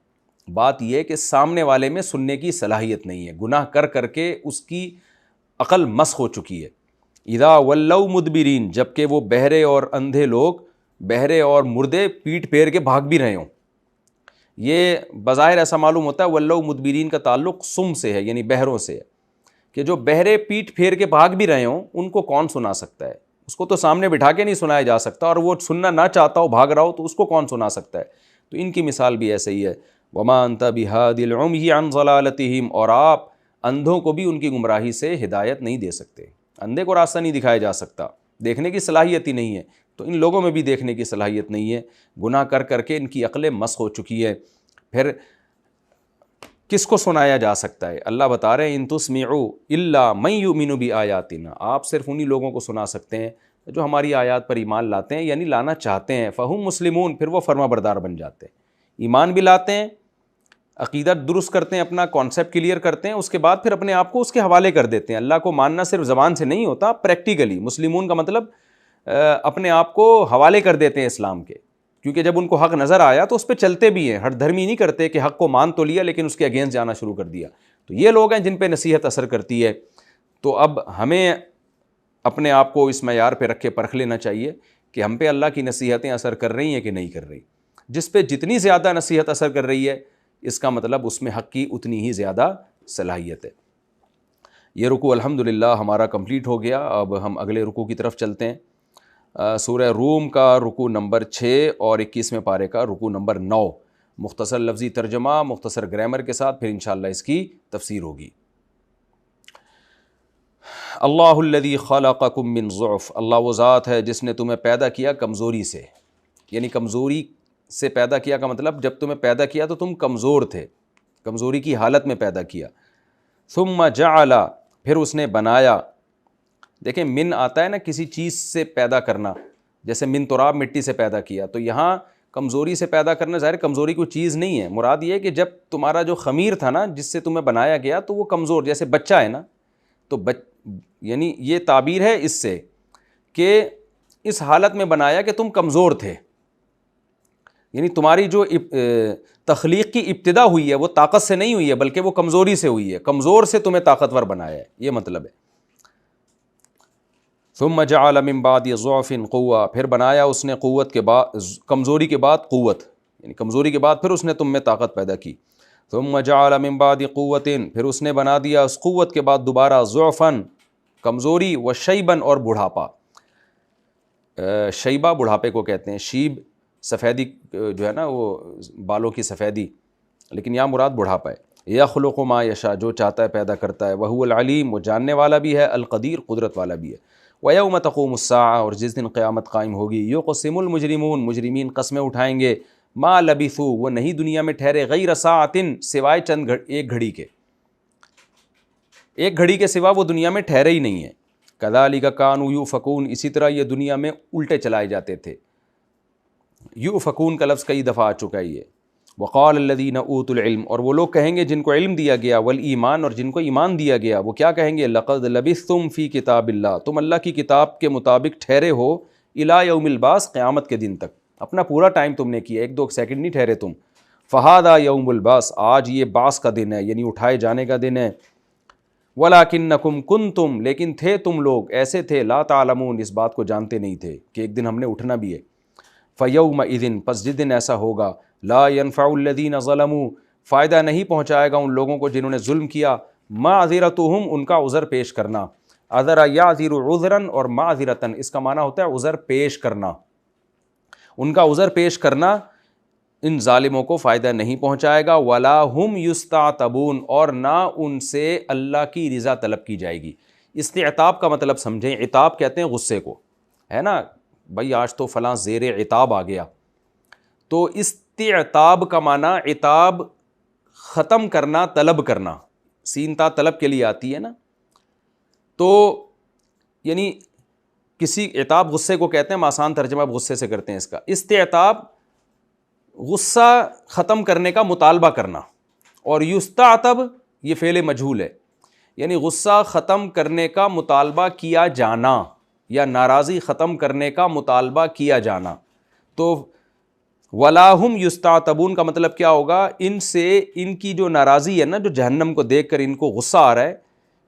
بات یہ کہ سامنے والے میں سننے کی صلاحیت نہیں ہے، گناہ کر کر کے اس کی عقل مسخ ہو چکی ہے. اِذَا وَلَّوْا مُدْبِرِينَ، جبکہ وہ بہرے اور اندھے لوگ، بہرے اور مردے پیٹ پھیر کے بھاگ بھی رہے ہوں. یہ بظاہر ایسا معلوم ہوتا ہے وَلَّوْا مُدْبِرِينَ کا تعلق سم سے ہے، یعنی بہروں سے ہے، کہ جو بہرے پیٹ پھیر کے بھاگ بھی رہے ہوں ان کو کون سنا سکتا ہے. اس کو تو سامنے بٹھا کے نہیں سنایا جا سکتا، اور وہ سننا نہ چاہتا ہو بھاگ رہا ہو تو اس کو کون سنا سکتا ہے. تو ان کی مثال بھی ایسے ہی ہے. وَمَا أَنْتَ بِهَادِ الْعُمْيِ عَنْ ضَلَالَتِهِمْ، اور آپ اندھوں کو بھی ان کی گمراہی سے ہدایت نہیں دے سکتے. اندھے کو راستہ نہیں دکھایا جا سکتا، دیکھنے کی صلاحیت ہی نہیں ہے، تو ان لوگوں میں بھی دیکھنے کی صلاحیت نہیں ہے. گناہ کر کر کے ان کی عقلیں مسخ ہو چکی ہے. پھر کس کو سنایا جا سکتا ہے؟ اللہ بتا رہے ہیں ان تسمعوا الا من یؤمن بآیاتنا، آپ صرف انہی لوگوں کو سنا سکتے ہیں جو ہماری آیات پر ایمان لاتے ہیں، یعنی لانا چاہتے ہیں. فہم مسلمون، پھر وہ فرما بردار بن جاتے ہیں، ایمان بھی لاتے ہیں، عقیدہ درست کرتے ہیں، اپنا کانسیپٹ کلیئر کرتے ہیں، اس کے بعد پھر اپنے آپ کو اس کے حوالے کر دیتے ہیں. اللہ کو ماننا صرف زبان سے نہیں ہوتا، پریکٹیکلی. مسلمون کا مطلب اپنے آپ کو حوالے کر دیتے ہیں اسلام کے، کیونکہ جب ان کو حق نظر آیا تو اس پہ چلتے بھی ہیں. ہٹ دھرمی نہیں کرتے کہ حق کو مان تو لیا لیکن اس کے اگینسٹ جانا شروع کر دیا. تو یہ لوگ ہیں جن پہ نصیحت اثر کرتی ہے. تو اب ہمیں اپنے آپ کو اس معیار پہ رکھ کے پرکھ لینا چاہیے کہ ہم پہ اللہ کی نصیحتیں اثر کر رہی ہیں کہ نہیں کر رہی. جس پہ جتنی زیادہ نصیحت اثر کر رہی ہے اس کا مطلب اس میں حق کی اتنی ہی زیادہ صلاحیت ہے. یہ رکوع الحمدللہ ہمارا کمپلیٹ ہو گیا. اب ہم اگلے رکوع کی طرف چلتے ہیں. سورہ روم کا رکوع نمبر 6 اور 21ویں پارے کا رکوع نمبر 9. مختصر لفظی ترجمہ مختصر گرامر کے ساتھ، پھر انشاءاللہ اس کی تفسیر ہوگی. اللہ الذی خلقکم من ضعف، اللہ وہ ذات ہے جس نے تمہیں پیدا کیا کمزوری سے. یعنی کمزوری سے پیدا کیا کا مطلب جب تمہیں پیدا کیا تو تم کمزور تھے، کمزوری کی حالت میں پیدا کیا. ثم جعل، پھر اس نے بنایا. دیکھیں من آتا ہے نا کسی چیز سے پیدا کرنا، جیسے من تراب مٹی سے پیدا کیا. تو یہاں کمزوری سے پیدا کرنا ظاہر کمزوری کوئی چیز نہیں ہے، مراد یہ ہے کہ جب تمہارا جو خمیر تھا نا جس سے تمہیں بنایا گیا تو وہ کمزور، جیسے بچہ ہے نا، تو یعنی یہ تعبیر ہے اس سے کہ اس حالت میں بنایا کہ تم کمزور تھے. یعنی تمہاری جو تخلیق کی ابتدا ہوئی ہے وہ طاقت سے نہیں ہوئی ہے بلکہ وہ کمزوری سے ہوئی ہے. کمزور سے تمہیں طاقتور بنایا ہے، یہ مطلب ہے. ثم جعل من بعد ضعف قوة، پھر بنایا اس نے قوت کے بعد، کمزوری کے بعد قوت، یعنی کمزوری کے بعد پھر اس نے تم میں طاقت پیدا کی. ثم جعل من بعد قوة، پھر اس نے بنا دیا اس قوت کے بعد دوبارہ ضعفا، کمزوری، و شیبا، اور بڑھاپا. شیبہ بڑھاپے کو کہتے ہیں، شیب سفیدی جو ہے نا وہ بالوں کی سفیدی، لیکن یہاں مراد بڑھاپا ہے. یخلق ما یشاء، جو چاہتا ہے پیدا کرتا ہے. وہو العلیم، وہ جاننے والا بھی ہے، القدیر، قدرت والا بھی ہے. وَيَوْمَ تَقُومُ السَّاعَةُ، اور جس دن قیامت قائم ہوگی. یقسم المجرمون، مجرمین قسمیں اٹھائیں گے. ما لبثوا، وہ نہیں دنیا میں ٹھہرے، غیر ساعۃ، سوائے چند ایک گھڑی کے، ایک گھڑی کے سوا وہ دنیا میں ٹھہرے ہی نہیں ہیں. کذالک کانوا یؤفکون، اسی طرح یہ دنیا میں الٹے چلائے جاتے تھے. یؤفکون کا لفظ کئی دفعہ آ چکا ہے یہ. وقال الذین اوتوا العلم، اور وہ لوگ کہیں گے جن کو علم دیا گیا، والایمان، اور جن کو ایمان دیا گیا، وہ کیا کہیں گے؟ لقد لبثتم فی کتاب اللہ، تم اللہ کی کتاب کے مطابق ٹھہرے ہو، الی یوم البعث، قیامت کے دن تک. اپنا پورا ٹائم تم نے کیا، ایک دو سیکنڈ نہیں ٹھہرے تم. فہذا یوم البعث، آج یہ بعث کا دن ہے، یعنی اٹھائے جانے کا دن ہے. ولکنکم کنتم، لیکن تھے تم لوگ ایسے تھے، لا تعلمون، اس بات کو جانتے نہیں تھے کہ ایک دن ہم نے اٹھنا بھی ہے. فیومئذ، پس جس دن ایسا ہوگا، لا ینفع الذین ظلموا، فائدہ نہیں پہنچائے گا ان لوگوں کو جنہوں نے ظلم کیا. معذرتہم، ان کا عذر پیش کرنا. عذر یعذر عذرا اور معذرتا، اس کا معنی ہوتا ہے عذر پیش کرنا. ان کا عذر پیش کرنا ان ظالموں کو فائدہ نہیں پہنچائے گا. ولا ہم یستعتبون، اور نہ ان سے اللہ کی رضا طلب کی جائے گی. استعتاب کا مطلب سمجھیں، عتاب کہتے ہیں غصے کو، ہے نا بھائی آج تو فلاں زیر عتاب آ گیا. تو استعتاب کا معنی عتاب ختم کرنا، طلب کرنا، سین تا طلب کے لیے آتی ہے نا. تو یعنی کسی عتاب غصے کو کہتے ہیں، ہم آسان ترجمہ غصے سے کرتے ہیں اس کا. استعتاب غصہ ختم کرنے کا مطالبہ کرنا، اور یستعتب یہ فعل مجہول ہے، یعنی غصہ ختم کرنے کا مطالبہ کیا جانا یا ناراضی ختم کرنے کا مطالبہ کیا جانا. تو ولا ہم یستعتبون کا مطلب کیا ہوگا؟ ان سے ان کی جو ناراضی ہے نا، جو جہنم کو دیکھ کر ان کو غصہ آ رہا ہے،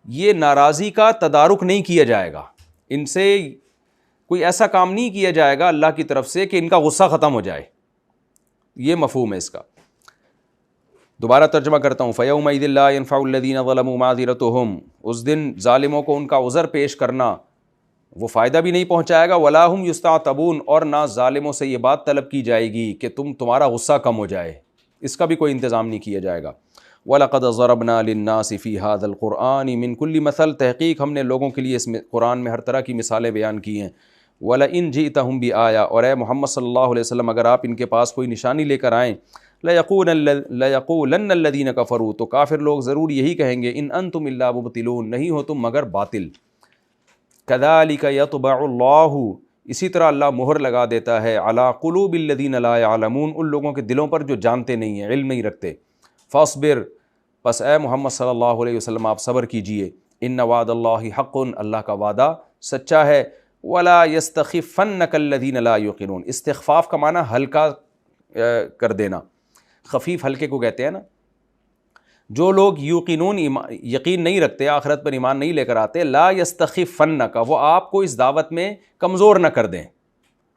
یہ ناراضی کا تدارک نہیں کیا جائے گا. ان سے کوئی ایسا کام نہیں کیا جائے گا اللہ کی طرف سے کہ ان کا غصہ ختم ہو جائے. یہ مفہوم ہے اس کا. دوبارہ ترجمہ کرتا ہوں. فَيَوْمَئِذٍ لَا يَنفَعُ الَّذِينَ ظَلَمُوا مَعْذِرَتُهُمْ، اس دن ظالموں کو ان کا عذر پیش کرنا وہ فائدہ بھی نہیں پہنچائے گا. وَلَا هُمْ يُسْتَعْتَبُونَ، اور نہ ظالموں سے یہ بات طلب کی جائے گی کہ تمہارا غصہ کم ہو جائے، اس کا بھی کوئی انتظام نہیں کیا جائے گا. وَلَقَدْ ضَرَبْنَا لِلنَّاسِ فِي هَذَا الْقُرْآنِ مِنْ كُلِّ مَثَلٍ، تحقیق ہم نے لوگوں کے لیے اس قرآن میں ہر طرح کی مثالیں بیان کی ہیں. وَلَئِنْ جِئْتَهُمْ بِآيَةٍ، اور اے محمد صلی اللہ علیہ وسلم اگر آپ ان کے پاس کوئی نشانی لے کر آئیں، لَيَقُولَنَّ الَّذِينَ كَفَرُوا، تو کافر لوگ ضرور یہی کہیں گے، إِنْ أَنْتُمْ إِلَّا مُبْطِلُونَ، نہیں ہو تم مگر باطل. كَذَلِكَ يَطْبَعُ اللَّهُ، اسی طرح اللہ مہر لگا دیتا ہے، عَلَىٰ قُلُوبِ الَّذِينَ لَا يَعْلَمُونَ، ان لوگوں کے دلوں پر جو جانتے نہیں ہیں، علم نہیں رکھتے. فَاصْبِرْ، پس اے محمد صلی اللہ علیہ وسلم آپ صبر کیجئے. إِنَّ وعد اللہ حق، اللہ کا وعدہ سچا ہے. وَلَا يَسْتَخِفَّنَّكَ الَّذِينَ لَا يُوقِنُونَ، استخفاف کا معنی ہلکا کر دینا، خفیف ہلکے کو کہتے ہیں نا. جو لوگ یقین نہیں رکھتے، آخرت پر ایمان نہیں لے کر آتے، لا یستخفنک، وہ آپ کو اس دعوت میں کمزور نہ کر دیں،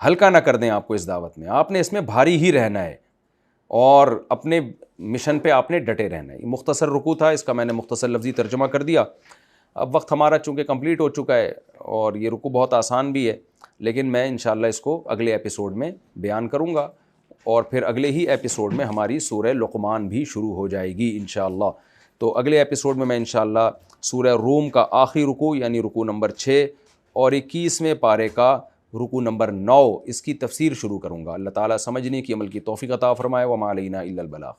ہلکا نہ کر دیں آپ کو اس دعوت میں، آپ نے اس میں بھاری ہی رہنا ہے اور اپنے مشن پہ آپ نے ڈٹے رہنا ہے۔ یہ مختصر رکوع تھا، اس کا میں نے مختصر لفظی ترجمہ کر دیا۔ اب وقت ہمارا چونکہ کمپلیٹ ہو چکا ہے اور یہ رکوع بہت آسان بھی ہے، لیکن میں انشاءاللہ اس کو اگلے ایپیسوڈ میں بیان کروں گا، اور پھر اگلے ہی ایپیسوڈ میں ہماری سورہ لقمان بھی شروع ہو جائے گی انشاءاللہ۔ تو اگلے ایپیسوڈ میں انشاءاللہ سورہ روم کا آخری رکوع یعنی رکوع نمبر 6 اور 21ویں پارے کا رکوع نمبر 9 اس کی تفسیر شروع کروں گا۔ اللہ تعالیٰ سمجھنے کی، عمل کی توفیق عطا فرمائے۔ وما علینا الا البلاغ۔